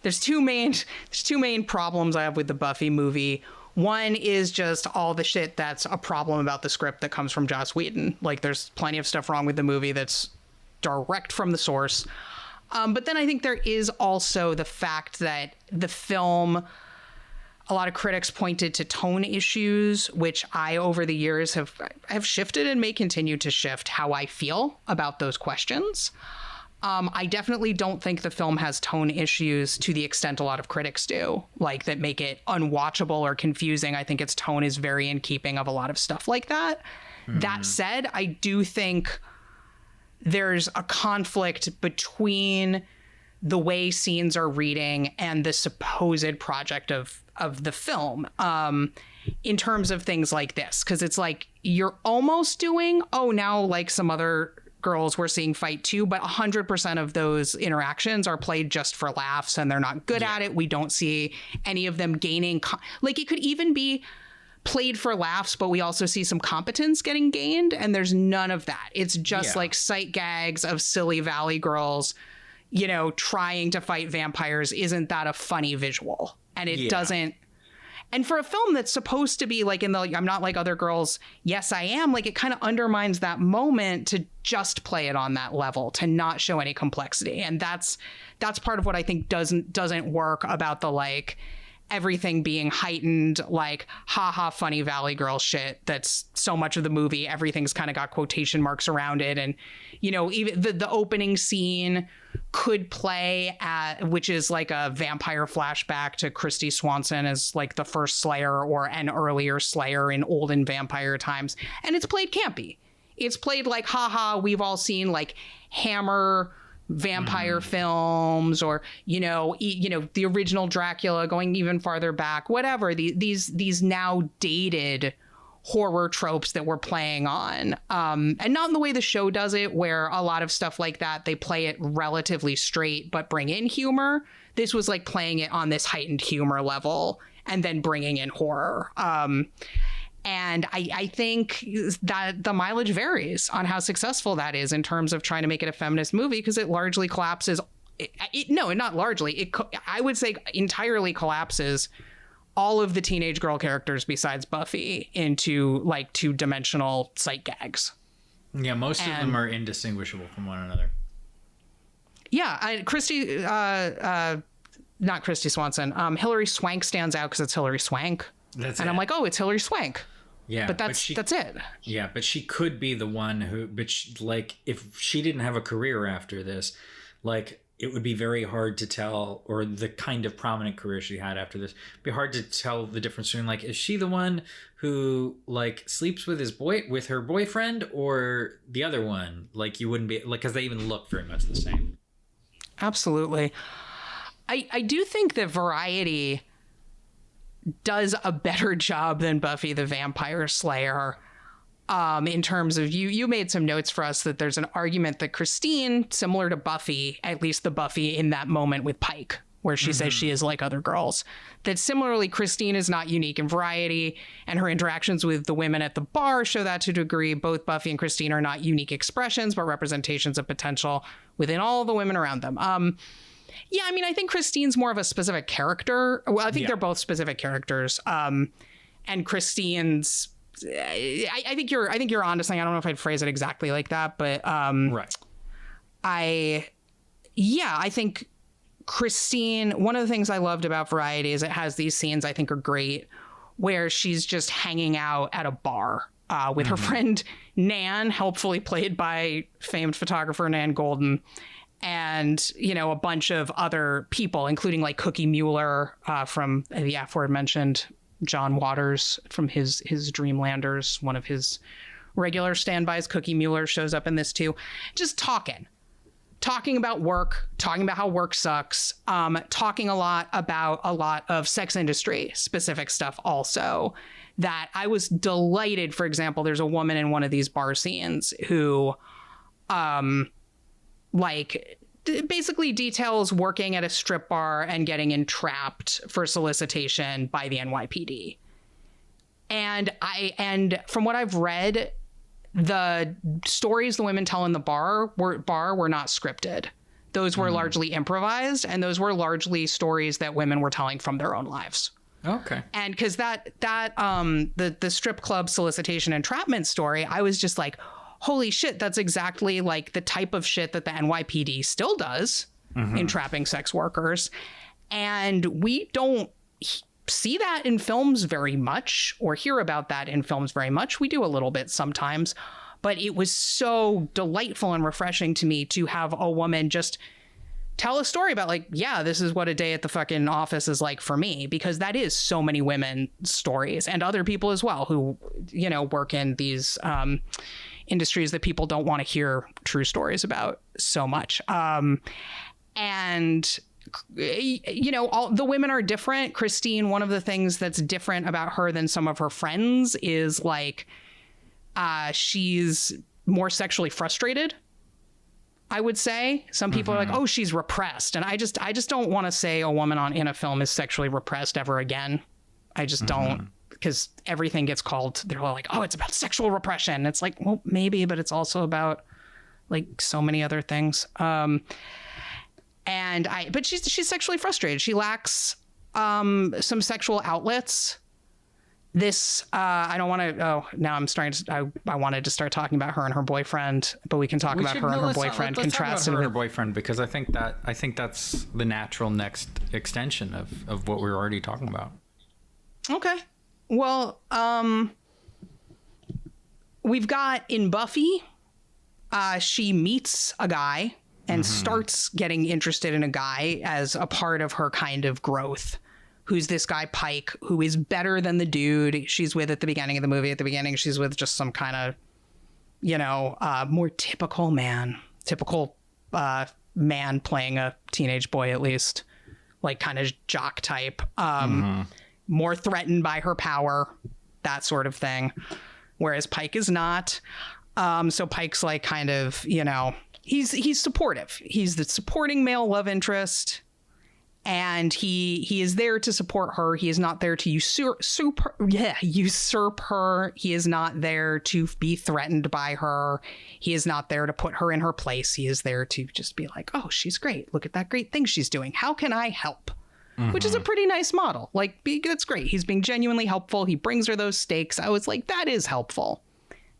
there's two main problems I have with the Buffy movie. One is just all the shit that's a problem about the script that comes from Joss Whedon. Like, there's plenty of stuff wrong with the movie that's direct from the source. But then I think there is also the fact that the film, a lot of critics pointed to tone issues, which I, over the years, have shifted and may continue to shift how I feel about those questions. I definitely don't think the film has tone issues to the extent a lot of critics do, like that make it unwatchable or confusing. I think its tone is very in keeping of a lot of stuff like that. Mm-hmm. That said, I do think there's a conflict between the way scenes are reading and the supposed project of the film in terms of things like this. Because it's like you're almost doing, now like some other girls we're seeing fight too, but 100% of those interactions are played just for laughs and they're not good at it. We don't see any of them gaining. Like it could even be played for laughs, but we also see some competence getting gained, and there's none of that. It's just like sight gags of silly Valley girls, you know, trying to fight vampires. Isn't that a funny visual? And it doesn't. And for a film that's supposed to be like in the I'm not like other girls, yes, I am, like it kind of undermines that moment to just play it on that level, to not show any complexity. And that's part of what I think doesn't work about the like everything being heightened, like haha funny Valley Girl shit. That's so much of the movie. Everything's kind of got quotation marks around it. And, you know, even the opening scene could play at, which is like a vampire flashback to Christy Swanson as like the first Slayer or an earlier Slayer in olden vampire times. And it's played campy. It's played like, haha, we've all seen like Hammer vampire films, or you know the original Dracula, going even farther back, whatever, these now dated horror tropes that we're playing on, and not in the way the show does it, where a lot of stuff like that they play it relatively straight but bring in humor. This was like playing it on this heightened humor level and then bringing in horror. And I think that the mileage varies on how successful that is in terms of trying to make it a feminist movie, because it largely collapses. Not largely. I would say entirely collapses all of the teenage girl characters besides Buffy into like two-dimensional sight gags. Yeah, most of them are indistinguishable from one another. Yeah, not Christy Swanson. Hilary Swank stands out because it's Hilary Swank. I'm like, oh, it's Hilary Swank. Yeah, but that's it. Yeah, but she could be the one who, like, if she didn't have a career after this, like, it would be very hard to tell, or the kind of prominent career she had after this, it'd be hard to tell the difference between, like, is she the one who, like, sleeps with her boyfriend, or the other one? Like, you wouldn't be, like, because they even look very much the same. Absolutely. I do think that Variety does a better job than Buffy the Vampire Slayer, in terms of you made some notes for us that there's an argument that Christine, similar to Buffy, at least the Buffy in that moment with Pike, where she says she is like other girls, that similarly Christine is not unique in Variety, and her interactions with the women at the bar show that to a degree. Both Buffy and Christine are not unique expressions, but representations of potential within all the women around them. Yeah, I mean, I think Christine's more of a specific character. Well, I think they're both specific characters. And Christine's, I think you're onto something. I don't know if I'd phrase it exactly like that, but right. I think Christine, one of the things I loved about Variety is it has these scenes I think are great, where she's just hanging out at a bar with her friend Nan, helpfully played by famed photographer Nan Golden, and, you know, a bunch of other people, including like Cookie Mueller from the aforementioned John Waters from his Dreamlanders, one of his regular standbys. Cookie Mueller shows up in this too. Just talking about work, talking about how work sucks, talking a lot of sex industry specific stuff also, that I was delighted. For example, there's a woman in one of these bar scenes who like basically details working at a strip bar and getting entrapped for solicitation by the NYPD. And from what I've read, the stories the women tell in the bar were not scripted. Those were largely improvised, and those were largely stories that women were telling from their own lives. Okay. And because the strip club solicitation entrapment story, I was just like, holy shit, that's exactly like the type of shit that the NYPD still does, entrapping sex workers. And we don't see that in films very much, or hear about that in films very much. We do a little bit sometimes, but it was so delightful and refreshing to me to have a woman just tell a story about, like, yeah, this is what a day at the fucking office is like for me, because that is so many women's stories, and other people as well who, you know, work in these industries that people don't want to hear true stories about so much. And, you know, all the women are different. Christine, one of the things that's different about her than some of her friends is like, she's more sexually frustrated, I would say. Some people are like, oh, she's repressed. And I just don't want to say a woman in a film is sexually repressed ever again. I just don't, because everything gets called, they're like, oh, it's about sexual repression. It's like, well, maybe, but it's also about like so many other things. But she's sexually frustrated. She lacks some sexual outlets. I don't want to. Oh, now I'm starting to. I wanted to start talking about her and her boyfriend, but we can talk about her and her boyfriend contrasted with her boyfriend, because I think that's the natural next extension of what we were already talking about. Okay. Well, we've got in Buffy, she meets a guy and starts getting interested in a guy as a part of her kind of growth. Who's this guy Pike, who is better than the dude she's with at the beginning of the movie. At the beginning, she's with just some kind of, more typical man playing a teenage boy, at least, like kind of jock type, more threatened by her power, that sort of thing. Whereas Pike is not. So Pike's like kind of, he's supportive. He's the supporting male love interest. And he is there to support her. He is not there to usurp her. He is not there to be threatened by her. He is not there to put her in her place. He is there to just be like, oh, she's great. Look at that great thing she's doing. How can I help? Which is a pretty nice model. Like, that's great. He's being genuinely helpful. He brings her those stakes. I was like, that is helpful.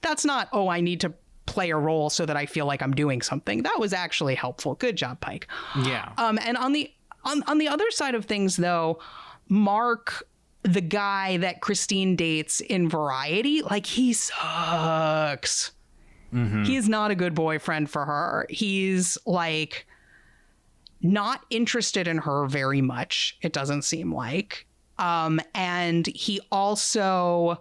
That's not, oh, I need to play a role so that I feel like I'm doing something. That was actually helpful. Good job, Pike. Yeah. And on the other side of things, though, Mark, the guy that Christine dates in Variety, like, he sucks. He is not a good boyfriend for her. He's like not interested in her very much, it doesn't seem like. And he also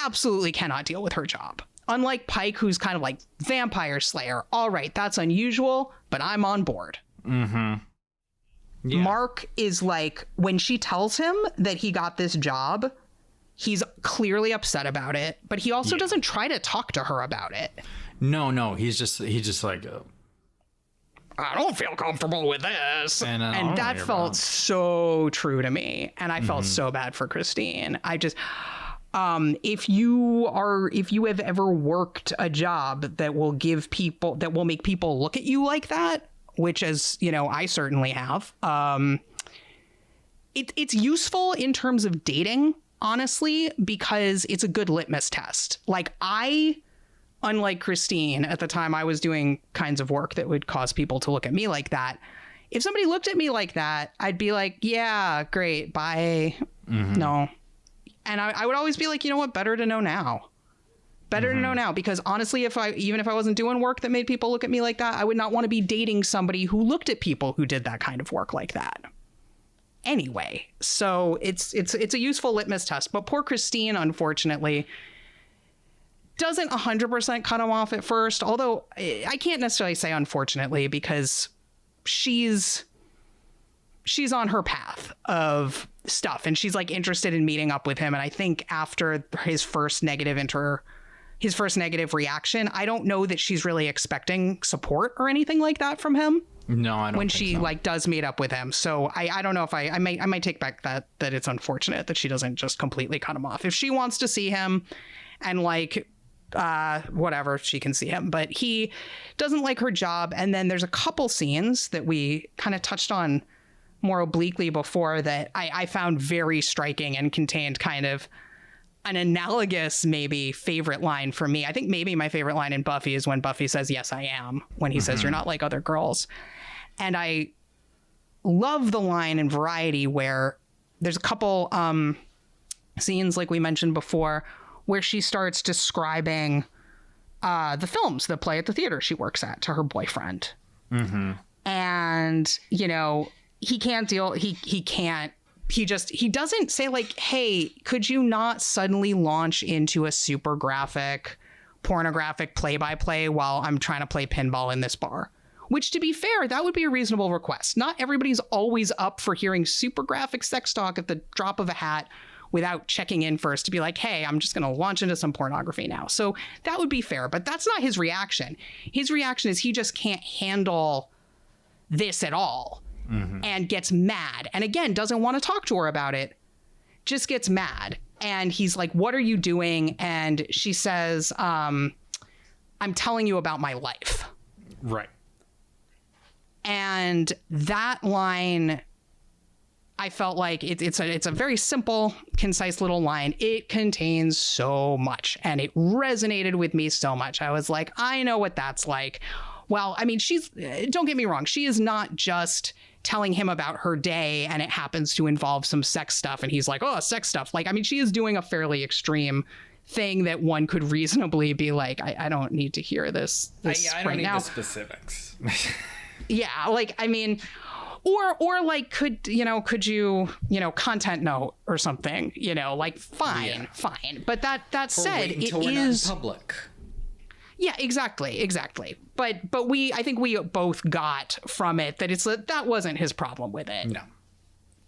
absolutely cannot deal with her job. Unlike Pike, who's kind of like vampire slayer. All right, that's unusual, but I'm on board. Yeah. Mark is like, when she tells him that he got this job, he's clearly upset about it, but he also doesn't try to talk to her about it. No, he's just like, I don't feel comfortable with this. And that felt so true to me. And I felt so bad for Christine. I just, if you have ever worked a job that will make people look at you like that, which, as you know, I certainly have. It's useful in terms of dating, honestly, because it's a good litmus test. Like, unlike Christine, at the time I was doing kinds of work that would cause people to look at me like that. If somebody looked at me like that, I'd be like, yeah, great, bye. No. And I would always be like, you know what, better to know now. Better to know now, because honestly, even if I wasn't doing work that made people look at me like that, I would not want to be dating somebody who looked at people who did that kind of work like that. Anyway, so it's a useful litmus test. But poor Christine, unfortunately, doesn't 100% cut him off at first. Although I can't necessarily say unfortunately, because she's on her path of stuff, and she's like interested in meeting up with him. And I think after his first negative reaction, I don't know that she's really expecting support or anything like that from him. No, I don't. When she like does meet up with him, so I don't know if I might take back that it's unfortunate that she doesn't just completely cut him off. If she wants to see him, and like whatever, she can see him, but he doesn't like her job. And then there's a couple scenes that we kind of touched on more obliquely before that I found very striking and contained kind of an analogous maybe favorite line for me. I think maybe my favorite line in Buffy is when Buffy says, "Yes, I am," when he says, "You're not like other girls." And I love the line in Variety where there's a couple scenes, like we mentioned before, where she starts describing the films that play at the theater she works at to her boyfriend. And, you know, he can't deal, he doesn't say like, hey, could you not suddenly launch into a super graphic, pornographic play-by-play while I'm trying to play pinball in this bar? Which, to be fair, that would be a reasonable request. Not everybody's always up for hearing super graphic sex talk at the drop of a hat without checking in first to be like, hey, I'm just going to launch into some pornography now. So that would be fair, but that's not his reaction. His reaction is he just can't handle this at all and gets mad. And again, doesn't want to talk to her about it. just gets mad. And he's like, what are you doing? And she says, I'm telling you about my life. Right. And that line, I felt like it's a very simple, concise little line. It contains so much, and it resonated with me so much. I was like, I know what that's like. Well, I mean, don't get me wrong. She is not just telling him about her day and it happens to involve some sex stuff. And he's like, oh, sex stuff. Like, I mean, she is doing a fairly extreme thing that one could reasonably be like, I don't need to hear this I right don't need now. the specifics. Yeah. Like, I mean, or like, could you, content note or something, like fine. But that said, it is public. Yeah, exactly. But I think we both got from it that that wasn't his problem with it. No.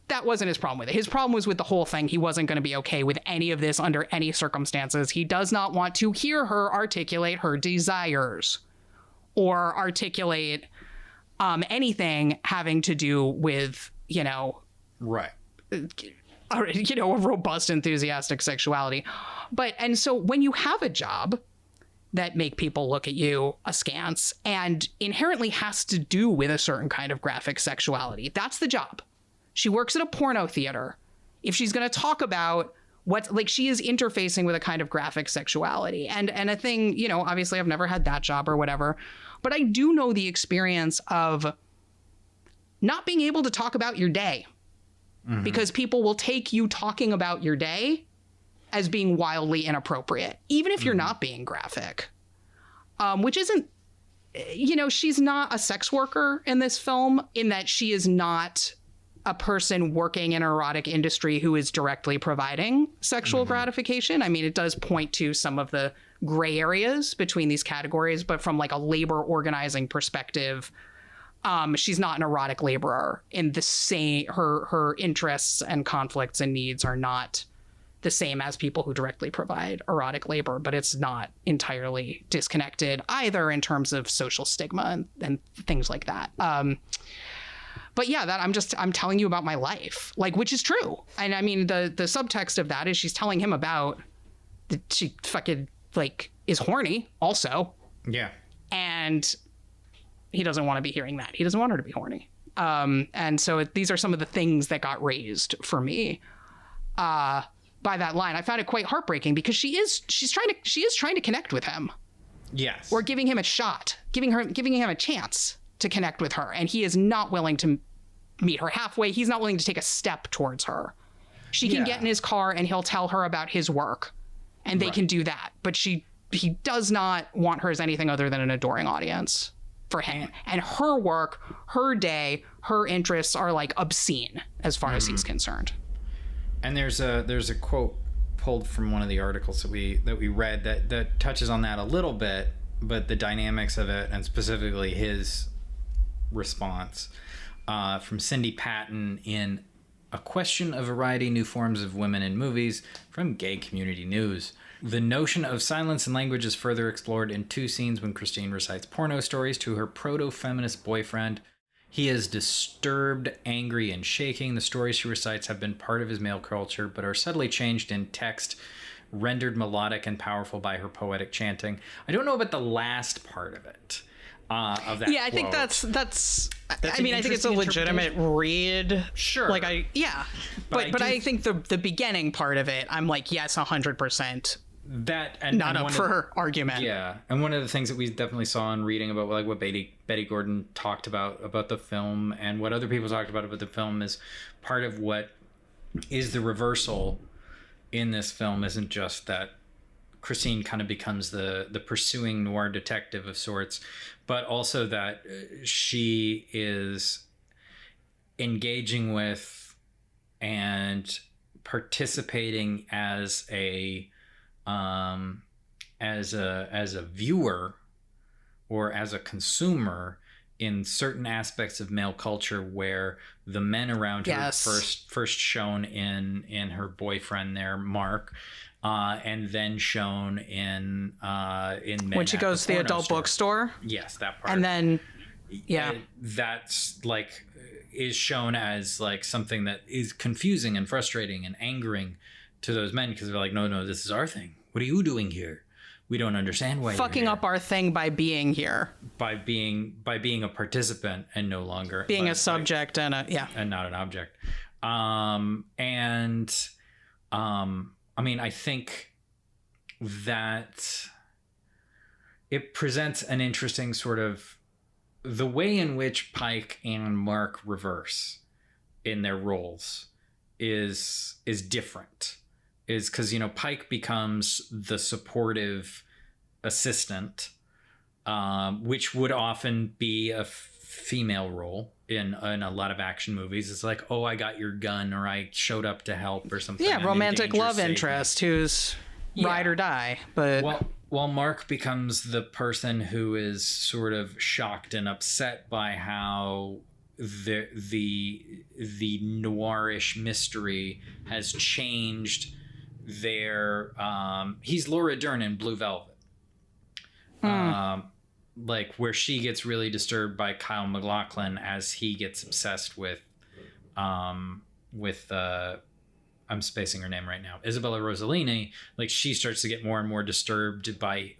That wasn't his problem with it. His problem was with the whole thing. He wasn't going to be okay with any of this under any circumstances. He does not want to hear her articulate her desires or articulate anything having to do with, Right. a robust, enthusiastic sexuality. And so when you have a job that make people look at you askance and inherently has to do with a certain kind of graphic sexuality, that's the job. She works at a porno theater. If she's going to talk about she is interfacing with a kind of graphic sexuality and a thing, obviously I've never had that job or whatever, but I do know the experience of not being able to talk about your day because people will take you talking about your day as being wildly inappropriate, even if you're not being graphic, which isn't, she's not a sex worker in this film in that she is not a person working in an erotic industry who is directly providing sexual gratification. I mean, it does point to some of the gray areas between these categories, but from like a labor organizing perspective, she's not an erotic laborer in the same, her interests and conflicts and needs are not the same as people who directly provide erotic labor, but it's not entirely disconnected either in terms of social stigma and things like that. But yeah, I'm telling you about my life, like, which is true. And I mean, the subtext of that is she's telling him about that she fucking like is horny also. Yeah. And he doesn't want to be hearing that. He doesn't want her to be horny. And so these are some of the things that got raised for me. By that line, I found it quite heartbreaking because she is trying to connect with him. Yes. Or giving him a shot, giving him a chance to connect with her, and he is not willing to meet her halfway. He's not willing to take a step towards her. She can get in his car and he'll tell her about his work, and they can do that. But he does not want her as anything other than an adoring audience for him. And her work, her day, her interests are like obscene as far as he's concerned. And there's a quote pulled from one of the articles that we read that touches on that a little bit, but the dynamics of it and specifically his response from Cindy Patton in A Question of Variety, New Forms of Women in Movies from Gay Community News. The notion of silence and language is further explored in two scenes when Christine recites porno stories to her proto-feminist boyfriend. He is disturbed, angry, and shaking. The stories she recites have been part of his male culture, but are subtly changed in text, rendered melodic and powerful by her poetic chanting. I don't know about the last part of it. Of that yeah, I quote. think that's I mean, I think it's a legitimate read. Sure. Like but I think the beginning part of it, I'm like, yes, 100%. That and not up for her argument. Yeah, and one of the things that we definitely saw in reading about like what Betty Gordon talked about the film and what other people talked about the film is part of what is the reversal in this film isn't just that Christine kind of becomes the pursuing noir detective of sorts, but also that she is engaging with and participating as a viewer or as a consumer in certain aspects of male culture where the men around her first shown in her boyfriend there, Mark, and then shown in men when she goes to the adult bookstore. Yes, that part. And then that's like is shown as like something that is confusing and frustrating and angering to those men, because they're like, no, this is our thing. What are you doing here? We don't understand why fucking you're up our thing by being here, by being a participant and no longer being a subject and not an object. I mean, I think that it presents an interesting sort of the way in which Pike and Mark reverse in their roles is different. Is because, Pike becomes the supportive assistant, which would often be a female role in a lot of action movies. It's like, oh, I got your gun, or I showed up to help, or something. Yeah, romantic love interest who's ride or die. But while Mark becomes the person who is sort of shocked and upset by how the noirish mystery has changed their he's Laura Dern in Blue Velvet. Like where she gets really disturbed by Kyle MacLachlan as he gets obsessed with I'm spacing her name right now, Isabella Rossellini. Like she starts to get more and more disturbed by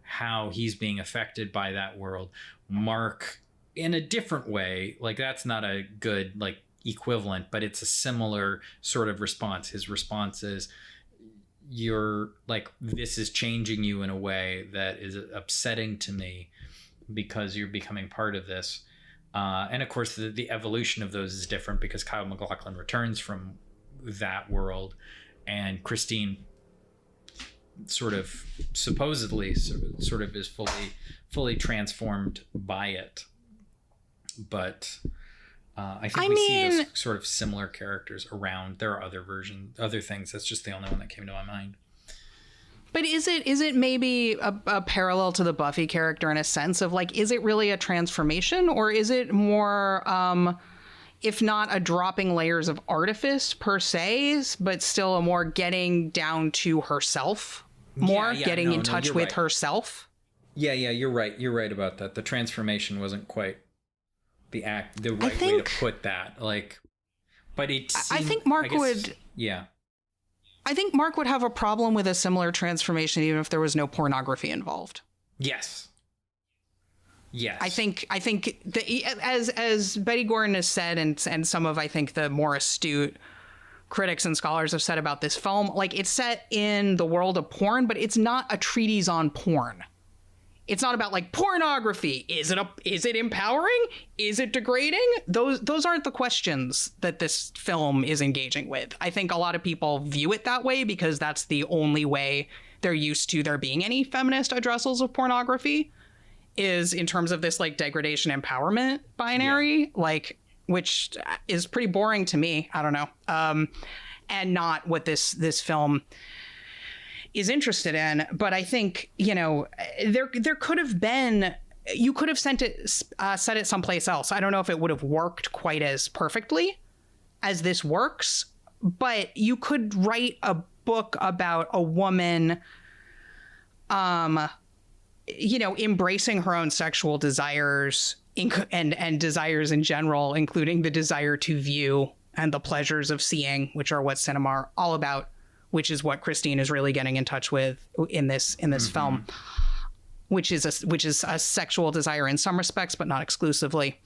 how he's being affected by that world. Mark, in a different way, like that's not a good like equivalent, but it's a similar sort of response. His response is, you're like, this is changing you in a way that is upsetting to me because you're becoming part of this. And of course the evolution of those is different because Kyle MacLachlan returns from that world and Christine sort of supposedly sort of is fully transformed by it. But I think we see those sort of similar characters around. There are other things. That's just the only one that came to my mind. But is it maybe a parallel to the Buffy character in a sense of like, is it really a transformation, or is it more, if not a dropping layers of artifice per se, but still a more getting down to herself, getting in touch with herself? Yeah, you're right. You're right about that. The transformation wasn't quite the right way to put that. Like, but it seemed, I think Mark would. Yeah. I think Mark would have a problem with a similar transformation even if there was no pornography involved. Yes. I think as Betty Gordon has said, and some of I think the more astute critics and scholars have said about this film, like it's set in the world of porn, but it's not a treatise on porn. It's not about like pornography. Is it empowering? Is it degrading? Those aren't the questions that this film is engaging with. I think a lot of people view it that way because that's the only way they're used to there being any feminist addressals of pornography, is in terms of this like degradation empowerment binary, like, which is pretty boring to me. I don't know. And not what this film is interested in. But I think, there could have been, you could have set it someplace else. I don't know if it would have worked quite as perfectly as this works, but you could write a book about a woman, embracing her own sexual desires and desires in general, including the desire to view and the pleasures of seeing, which are what cinema are all about, which is what Christine is really getting in touch with in this film, which is a sexual desire in some respects, but not exclusively.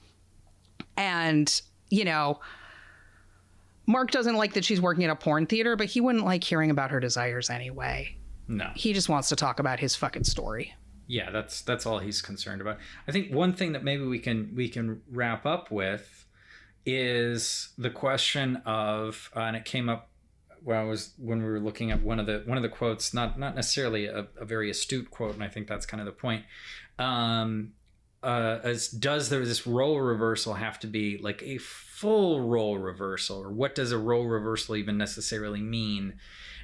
And, Mark doesn't like that she's working at a porn theater, but he wouldn't like hearing about her desires anyway. No. He just wants to talk about his fucking story. Yeah, that's all he's concerned about. I think one thing that maybe we can wrap up with is the question of, and it came up when we were looking at one of the quotes, not necessarily a very astute quote, and I think that's kind of the point. Does this role reversal have to be like a full role reversal, or what does a role reversal even necessarily mean?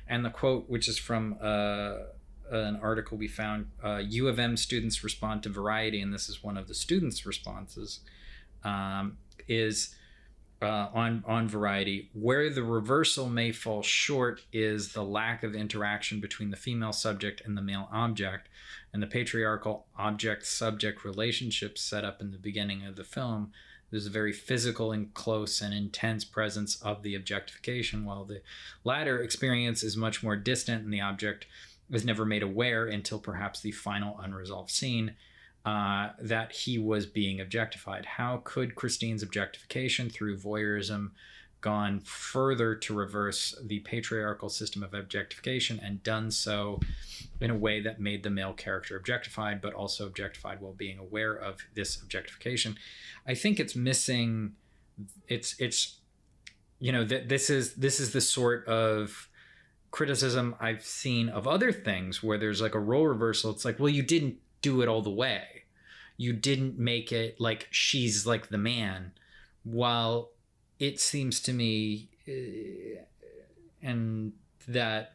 And the quote, which is from an article we found, U of M students respond to Variety, and this is one of the students' responses, is on Variety, where the reversal may fall short is the lack of interaction between the female subject and the male object, and the patriarchal object-subject relationship set up in the beginning of the film. There's a very physical and close and intense presence of the objectification, while the latter experience is much more distant and the object is never made aware until perhaps the final unresolved scene that he was being objectified. How could Christine's objectification through voyeurism gone further to reverse the patriarchal system of objectification and done so in a way that made the male character objectified, but also objectified while being aware of this objectification? I think it's missing. It's that this is the sort of criticism I've seen of other things where there's like a role reversal. It's like, well, you didn't do it all the way. You didn't make it like she's like the man. While it seems to me, and that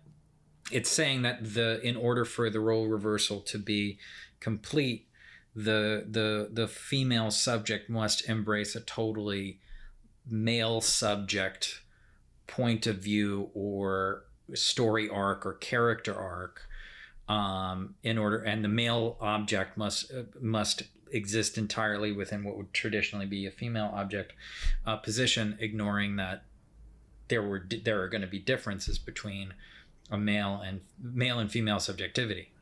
it's saying that in order for the role reversal to be complete, the female subject must embrace a totally male subject point of view or story arc or character arc, and the male object must exist entirely within what would traditionally be a female object position, ignoring that there are going to be differences between a male and female subjectivity.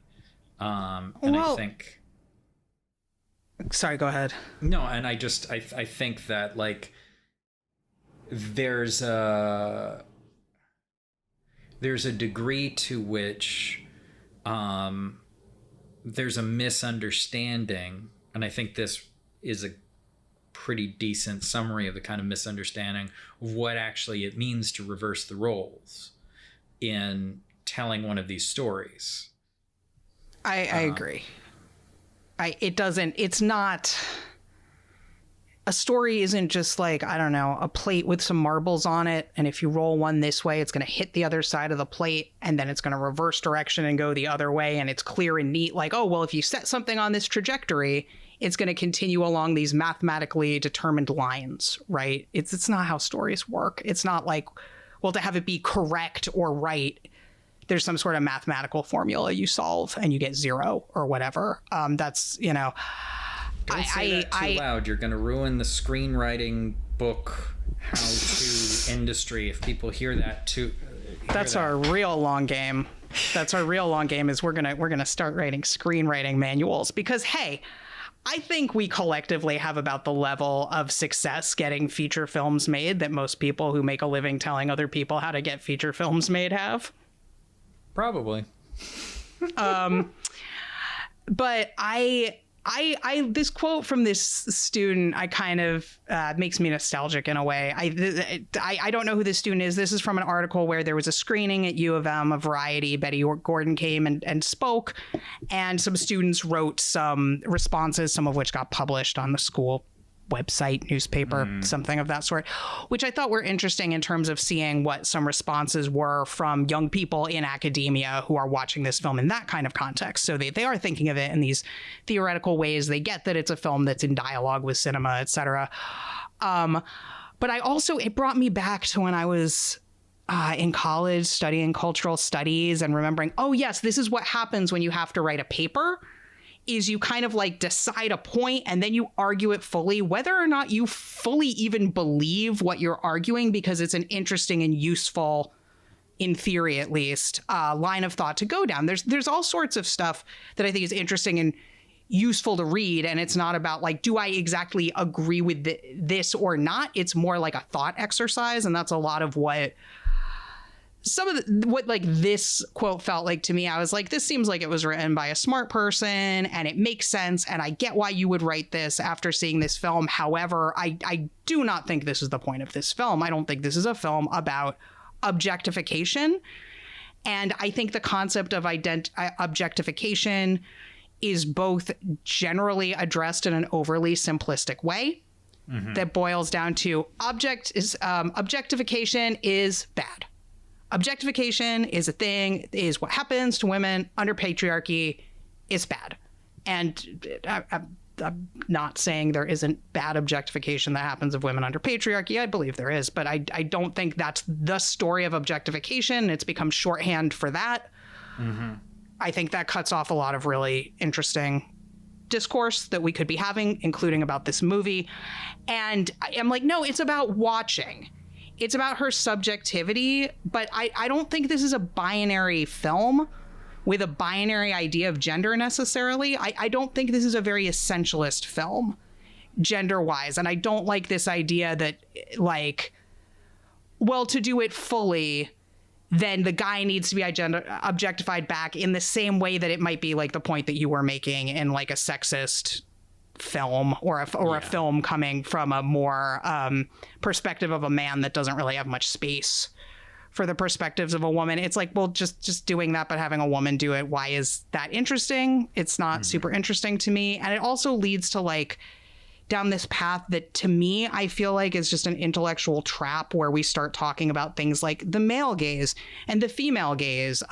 I think. Sorry, go ahead. No, and I think that like there's a degree to which there's a misunderstanding, and I think this is a pretty decent summary of the kind of misunderstanding of what actually it means to reverse the roles in telling one of these stories. I agree. It's not, a story isn't just like, I don't know, a plate with some marbles on it, and if you roll one this way, it's going to hit the other side of the plate, and then it's going to reverse direction and go the other way, and it's clear and neat, like, oh, well, if you set something on this trajectory, it's going to continue along these mathematically determined lines, right? It's not how stories work. It's not like, well, to have it be correct or right, there's some sort of mathematical formula you solve and you get 0 or whatever. That's, you know... Don't say that too loud. You're going to ruin the screenwriting book how-to industry if people hear that too. That's our real long game. That's our real long game. Is we're gonna start writing screenwriting manuals because, hey, I think we collectively have about the level of success getting feature films made that most people who make a living telling other people how to get feature films made have. Probably. But I this quote from this student, I kind of makes me nostalgic in a way. I don't know who this student is. This is from an article where there was a screening at U of M, a Variety. Betty Gordon came and spoke, and some students wrote some responses, some of which got published on the school website, newspaper, something of that sort, which I thought were interesting in terms of seeing what some responses were from young people in academia who are watching this film in that kind of context. So they are thinking of it in these theoretical ways. They get that it's a film that's in dialogue with cinema, etc. But it brought me back to when I was in college studying cultural studies and remembering, oh yes, this is what happens when you have to write a paper. Is you kind of like decide a point and then you argue it fully, whether or not you fully even believe what you're arguing, because it's an interesting and useful, in theory at least, line of thought to go down. There's all sorts of stuff that I think is interesting and useful to read, and it's not about like, do I exactly agree with this or not? It's more like a thought exercise, and that's a lot of what what like this quote felt like to me. I was like, this seems like it was written by a smart person and it makes sense, and I get why you would write this after seeing this film. However, I do not think this is the point of this film. I don't think this is a film about objectification, and I think the concept of objectification is both generally addressed in an overly simplistic way that boils down to objectification is bad. Objectification is a thing, is what happens to women under patriarchy. Is bad. And I'm not saying there isn't bad objectification that happens of women under patriarchy. I believe there is, but I don't think that's the story of objectification. It's become shorthand for that. I think that cuts off a lot of really interesting discourse that we could be having, including about this movie. And I'm like, no, it's about watching. It's about her subjectivity, but I don't think this is a binary film with a binary idea of gender necessarily. I don't think this is a very essentialist film gender-wise. And I don't like this idea that, like, well, to do it fully, then the guy needs to be objectified back in the same way that it might be like the point that you were making in like a sexist film or a film coming from a more perspective of a man that doesn't really have much space for the perspectives of a woman. It's like, well, just doing that, but having a woman do it, why is that interesting? It's not super interesting to me. And it also leads to like down this path that to me, I feel like is just an intellectual trap where we start talking about things like the male gaze and the female gaze,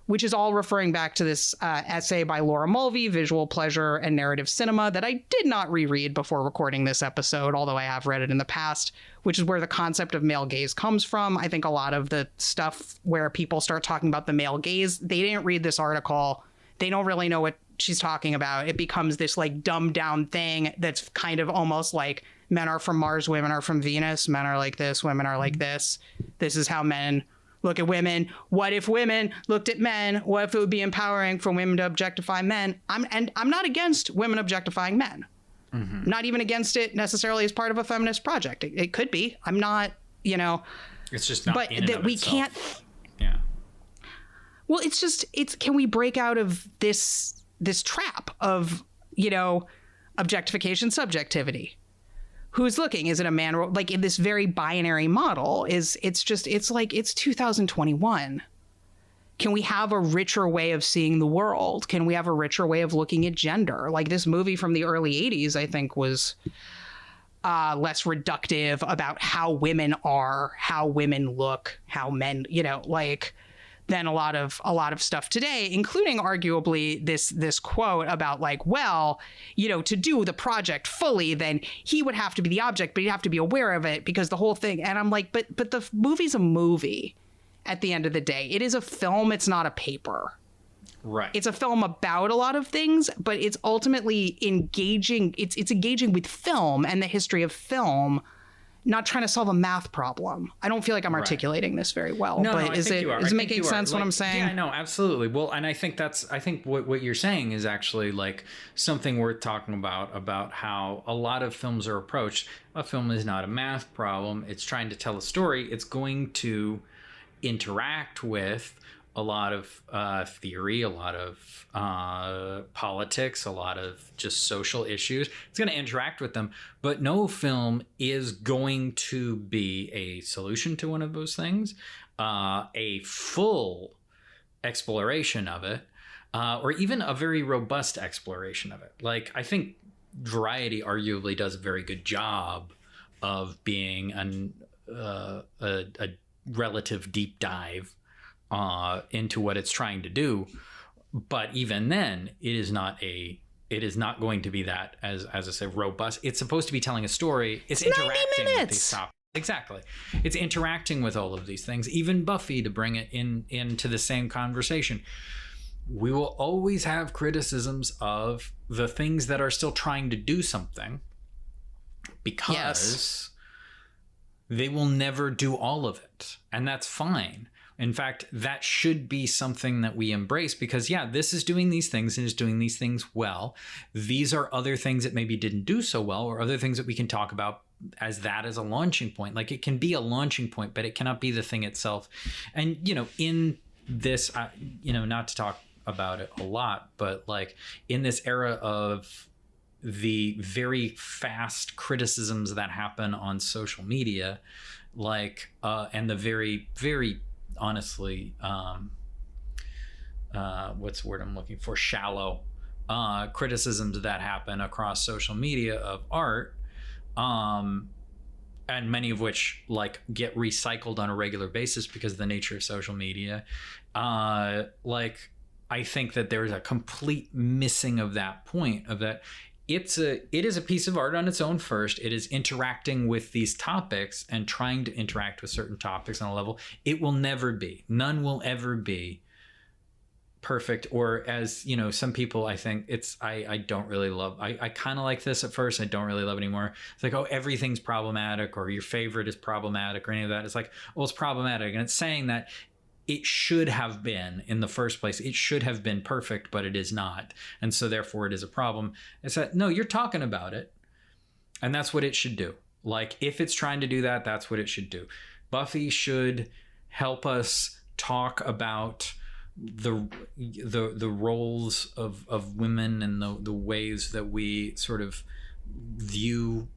which is all referring back to this essay by Laura Mulvey, Visual Pleasure and Narrative Cinema, that I did not reread before recording this episode, although I have read it in the past, which is where the concept of male gaze comes from. I think a lot of the stuff where people start talking about the male gaze, they didn't read this article. They don't really know what she's talking about. It becomes this like dumbed down thing that's kind of almost like men are from Mars, women are from Venus, men are like this, women are like this. This is how men look at women. What if women looked at men? What if it would be empowering for women to objectify men? I'm not against women objectifying men. I'm not even against it necessarily as part of a feminist project. It could be. I'm not, It's just not. But in and that of we itself. can't. Yeah. Well, can we break out of this trap of, objectification, subjectivity? Who's looking? Is it a man? Like in this very binary model, it's 2021. Can we have a richer way of seeing the world? Can we have a richer way of looking at gender? Like this movie from the early 80s, I think was less reductive about how women are, how women look, how men, than a lot of stuff today, including arguably this quote about like, well, to do the project fully, then he would have to be the object, but he'd have to be aware of it because the whole thing. And I'm like, but the movie's a movie at the end of the day. It is a film. It's not a paper. Right. It's a film about a lot of things, but it's ultimately engaging. It's engaging with film and the history of film, not trying to solve a math problem. I don't feel like I'm articulating this very well, but is it making sense what I'm saying? Yeah, no, absolutely. Well, and I think what you're saying is actually like something worth talking about how a lot of films are approached. A film is not a math problem. It's trying to tell a story. It's going to interact with a lot of theory, a lot of politics, a lot of just social issues. It's going to interact with them, but no film is going to be a solution to one of those things, a full exploration of it, or even a very robust exploration of it. Like, I think Variety arguably does a very good job of being a relative deep dive into what it's trying to do, but even then, it is not going to be that as I said, robust. It's supposed to be telling a story. It's interacting with these topics. Exactly, it's interacting with all of these things. Even Buffy, to bring it into the same conversation. We will always have criticisms of the things that are still trying to do something, because they will never do all of it, and that's fine. In fact, that should be something that we embrace because, this is doing these things and is doing these things well. These are other things that maybe didn't do so well, or other things that we can talk about as a launching point. Like, it can be a launching point, but it cannot be the thing itself. And, in this, not to talk about it a lot, but like in this era of the very fast criticisms that happen on social media, like, and the very, very, honestly, what's the word I'm looking for? Shallow criticisms that happen across social media of art, and many of which like get recycled on a regular basis because of the nature of social media. Like, I think that there's a complete missing of that point of that. It is a piece of art on its own first. It is interacting with these topics and trying to interact with certain topics on a level. It will never be. None will ever be perfect, or as some people, I think I don't really love, I kind of like this at first, I don't really love it anymore. It's like, oh, everything's problematic, or your favorite is problematic, or any of that. It's like, well, it's problematic, and it's saying that it should have been, in the first place, it should have been perfect, but it is not, and so therefore it is a problem. It's that, no, you're talking about it, and that's what it should do. Like, if it's trying to do that, that's what it should do. Buffy should help us talk about the roles of women and the ways that we sort of view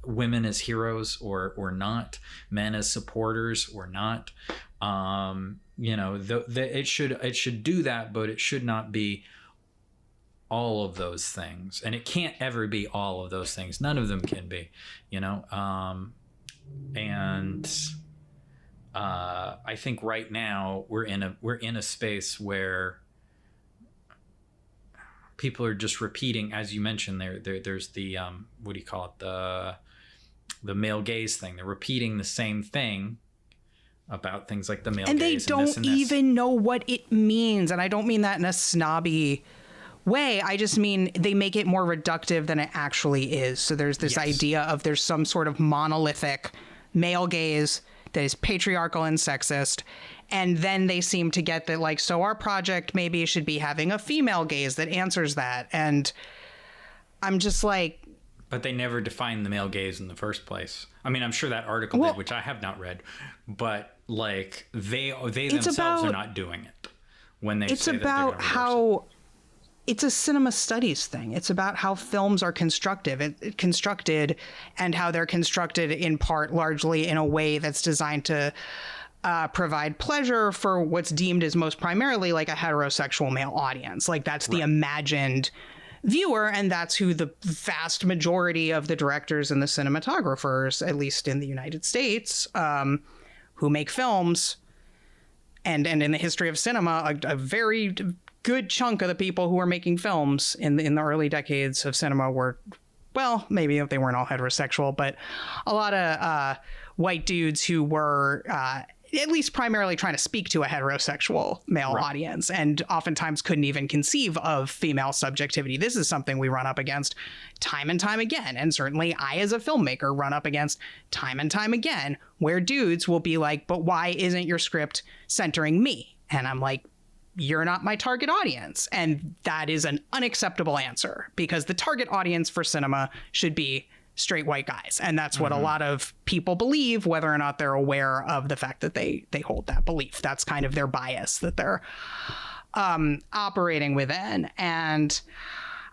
women as heroes or not, men as supporters or not. It should do that, but it should not be all of those things, and it can't ever be all of those things. None of them can be, I think right now we're in a space where people are just repeating, as you mentioned, there's the what do you call it, the male gaze thing. They're repeating the same thing about things like the male and gaze, they don't even know what it means. And I don't mean that in a snobby way. I just mean they make it more reductive than it actually is. So there's this idea of there's some sort of monolithic male gaze that is patriarchal and sexist. And then they seem to get that, like, so our project maybe should be having a female gaze that answers that. And I'm just like... But they never defined the male gaze in the first place. I mean, I'm sure that article did, which I have not read. But, like, they themselves are not doing it when they say that they're going to reverse it. It's about how... It's a cinema studies thing. It's about how films are constructed and how they're constructed in part largely in a way that's designed to provide pleasure for what's deemed as most primarily like a heterosexual male audience. Like, that's the imagined viewer, and that's who the vast majority of the directors and the cinematographers, at least in the United States, who make films, and in the history of cinema, a very good chunk of the people who were making films in the early decades of cinema were, well, maybe they weren't all heterosexual, but a lot of white dudes who were at least primarily trying to speak to a heterosexual male audience, and oftentimes couldn't even conceive of female subjectivity. This is something we run up against time and time again. And certainly I, as a filmmaker, run up against time and time again, where dudes will be like, but why isn't your script centering me? And I'm like, you're not my target audience. And that is an unacceptable answer, because the target audience for cinema should be straight white guys. And that's what a lot of people believe, whether or not they're aware of the fact that they hold that belief. That's kind of their bias that they're operating within. And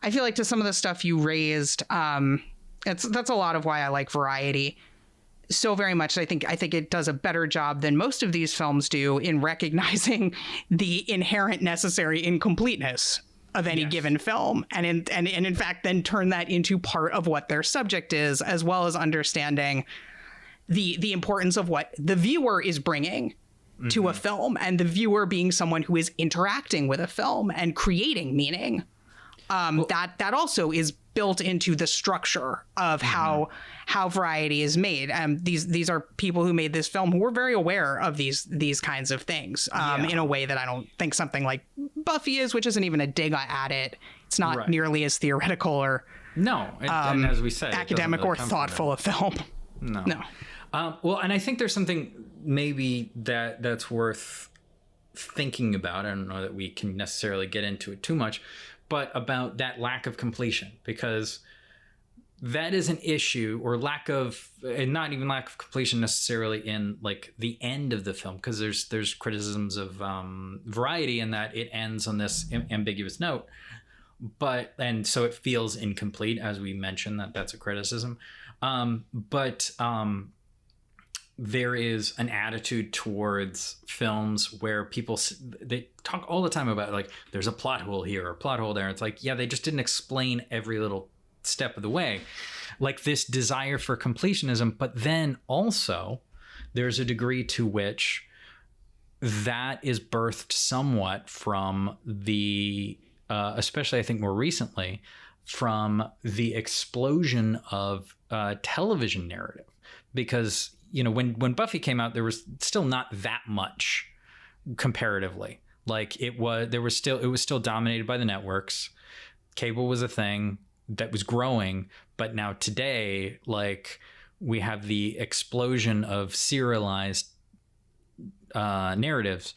I feel like to some of the stuff you raised, that's a lot of why I like Variety so very much. I think it does a better job than most of these films do in recognizing the inherent necessary incompleteness of any given film, and in fact then turn that into part of what their subject is, as well as understanding the importance of what the viewer is bringing to a film, and the viewer being someone who is interacting with a film and creating meaning. That also is built into the structure of how Variety is made. These are people who made this film who were very aware of these kinds of things in a way that I don't think something like Buffy is, which isn't even a dig at it. It's not nearly as theoretical or and as we said, academic or thoughtful a film. No. Well, and I think there's something maybe that's worth thinking about. I don't know that we can necessarily get into it too much, but about that lack of completion, because that is an issue, or and not even lack of completion necessarily in like the end of the film, because there's criticisms of Variety in that it ends on this ambiguous note, and so it feels incomplete, as we mentioned, that's a criticism. But there is an attitude towards films where they talk all the time about, like, there's a plot hole here or a plot hole there. It's like, yeah, they just didn't explain every little step of the way. Like, this desire for completionism, but then also there's a degree to which that is birthed somewhat from the, especially I think more recently, from the explosion of television narrative. Because, when Buffy came out, there was still not that much comparatively. Like it was still dominated by the networks. Cable was a thing that was growing, but now today, like, we have the explosion of serialized narratives,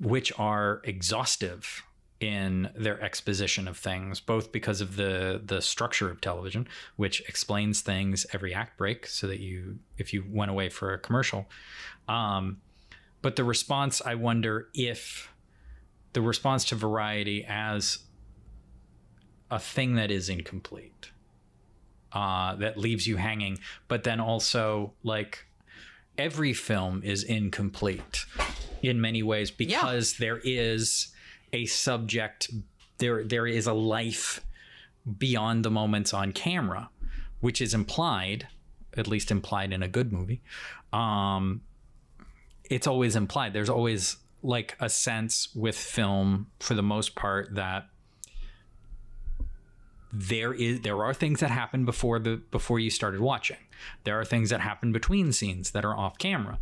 which are exhaustive in their exposition of things, both because of the structure of television, which explains things every act break, so that if you went away for a commercial. But the response, I wonder if the response to Variety as a thing that is incomplete, that leaves you hanging, but then also, like, every film is incomplete in many ways because there is a subject, there is a life beyond the moments on camera, which is implied, at least implied in a good movie. It's always implied. There's always, like, a sense with film, for the most part, that there are things that happen before you started watching. There are things that happen between scenes that are off camera.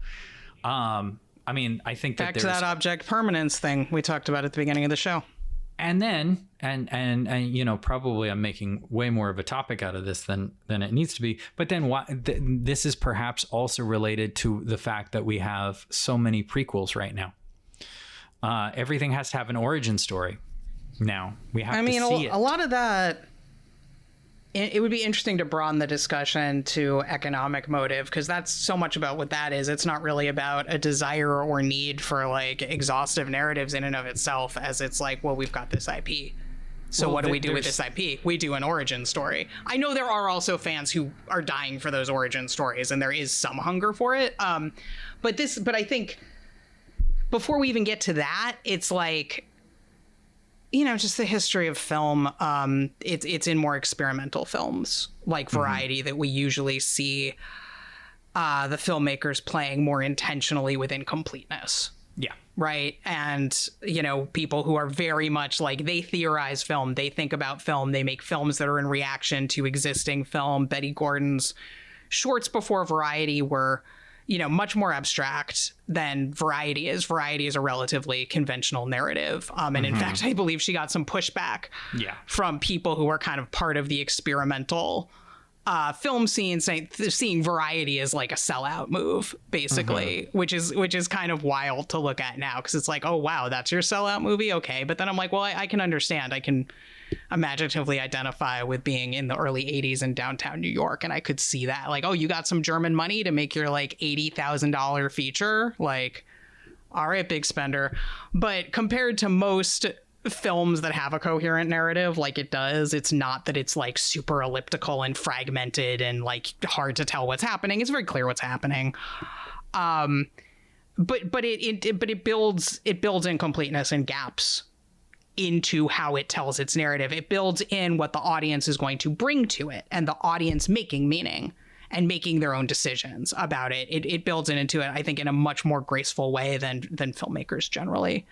I mean, I think back to that object permanence thing we talked about at the beginning of the show. And then, and you know, probably I'm making way more of a topic out of this than it needs to be. But then this is perhaps also related to the fact that we have so many prequels right now. Everything has to have an origin story now. We have to see it. A lot of that, it would be interesting to broaden the discussion to economic motive, because that's so much about what that is. It's not really about a desire or need for, like, exhaustive narratives in and of itself, as it's like, well, we've got this IP. So what do we do with this IP? We do an origin story. I know there are also fans who are dying for those origin stories, and there is some hunger for it. But I think before we even get to that, it's like, you know, just the history of film. It's in more experimental films like Variety that we usually see the filmmakers playing more intentionally with incompleteness. Yeah. Right. And, you know, people who are very much like, they theorize film, they think about film, they make films that are in reaction to existing film. Betty Gordon's shorts before Variety were, you know, much more abstract than Variety is. Variety is a relatively conventional narrative. And in fact, I believe she got some pushback from people who are kind of part of the experimental film scene, seeing Variety as like a sellout move, basically, which is kind of wild to look at now, because it's like, oh, wow, that's your sellout movie? Okay. But then I'm like, well, I can understand. I can imaginatively identify with being in the early 80s in downtown New York, and I could see that, like, oh, you got some German money to make your like $80,000 feature, like, all right, big spender. But compared to most films that have a coherent narrative like it does, it's not that it's like super elliptical and fragmented and like hard to tell what's happening. It's very clear what's happening. But it builds incompleteness and gaps into how it tells its narrative. It builds in what the audience is going to bring to it, and the audience making meaning and making their own decisions about it. It builds into it, I think, in a much more graceful way than filmmakers generally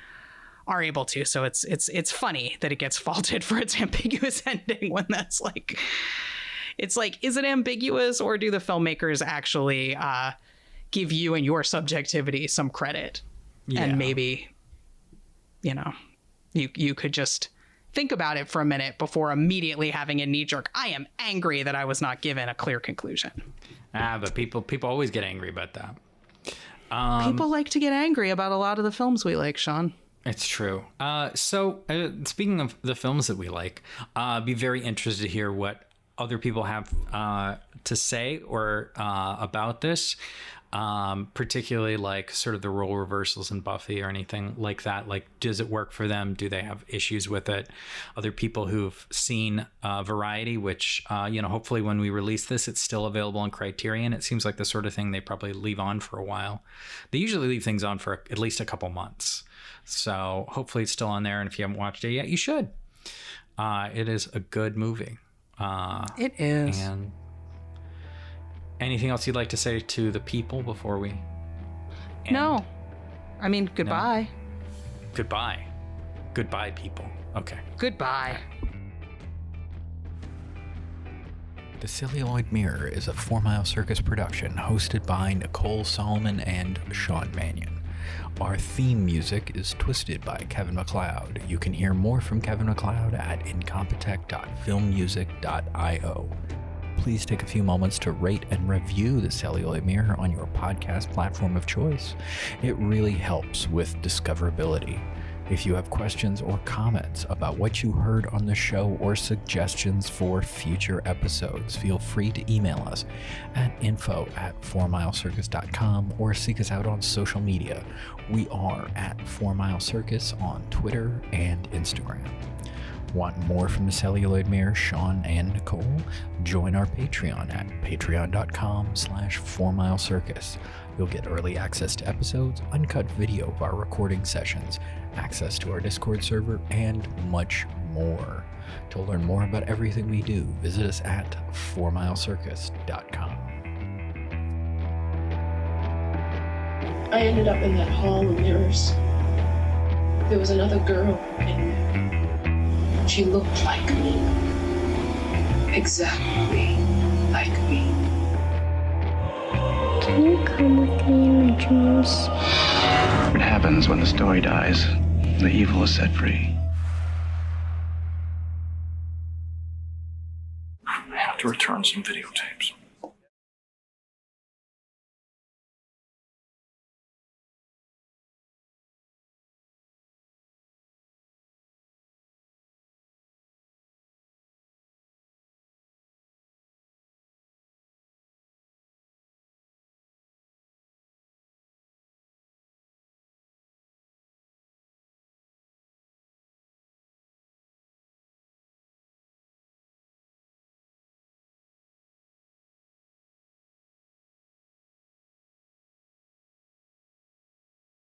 are able to. So it's funny that it gets faulted for its ambiguous ending, when that's like, it's like, is it ambiguous, or do the filmmakers actually give you and your subjectivity some credit? Yeah. And maybe, you know, you could just think about it for a minute before immediately having a knee-jerk, I am angry that I was not given a clear conclusion. But people always get angry about that. People like to get angry about a lot of the films we like, Sean. It's true. So speaking of the films that we like, be very interested to hear what other people have to say or about this. Particularly like sort of the role reversals in Buffy or anything like that. Like, does it work for them? Do they have issues with it? Other people who've seen Variety, which, you know, hopefully when we release this, it's still available on Criterion. It seems like the sort of thing they probably leave on for a while. They usually leave things on for at least a couple months. So hopefully it's still on there. And if you haven't watched it yet, you should. It is a good movie. It is. And anything else you'd like to say to the people before we end? No. I mean, goodbye. No. Goodbye, people. Okay. Goodbye. The Celluloid Mirror is a 4 Mile Circus production hosted by Nicole Solomon and Sean Mannion. Our theme music is Twisted by Kevin MacLeod. You can hear more from Kevin MacLeod at incompetech.filmmusic.io. Please take a few moments to rate and review The Celluloid Mirror on your podcast platform of choice. It really helps with discoverability. If you have questions or comments about what you heard on the show or suggestions for future episodes, feel free to email us at info@4milecircus.com or seek us out on social media. We are at 4milecircus on Twitter and Instagram. Want more from the Celluloid Mirror, Sean and Nicole? Join our Patreon at patreon.com/4milecircus. You'll get early access to episodes, uncut video of our recording sessions, access to our Discord server, and much more. To learn more about everything we do, visit us at 4milecircus.com. I ended up in that hall of mirrors. There was another girl in there. She looked like me. Exactly like me. Can you come with me in my dreams? What happens when the story dies? The evil is set free. I have to return some videotapes.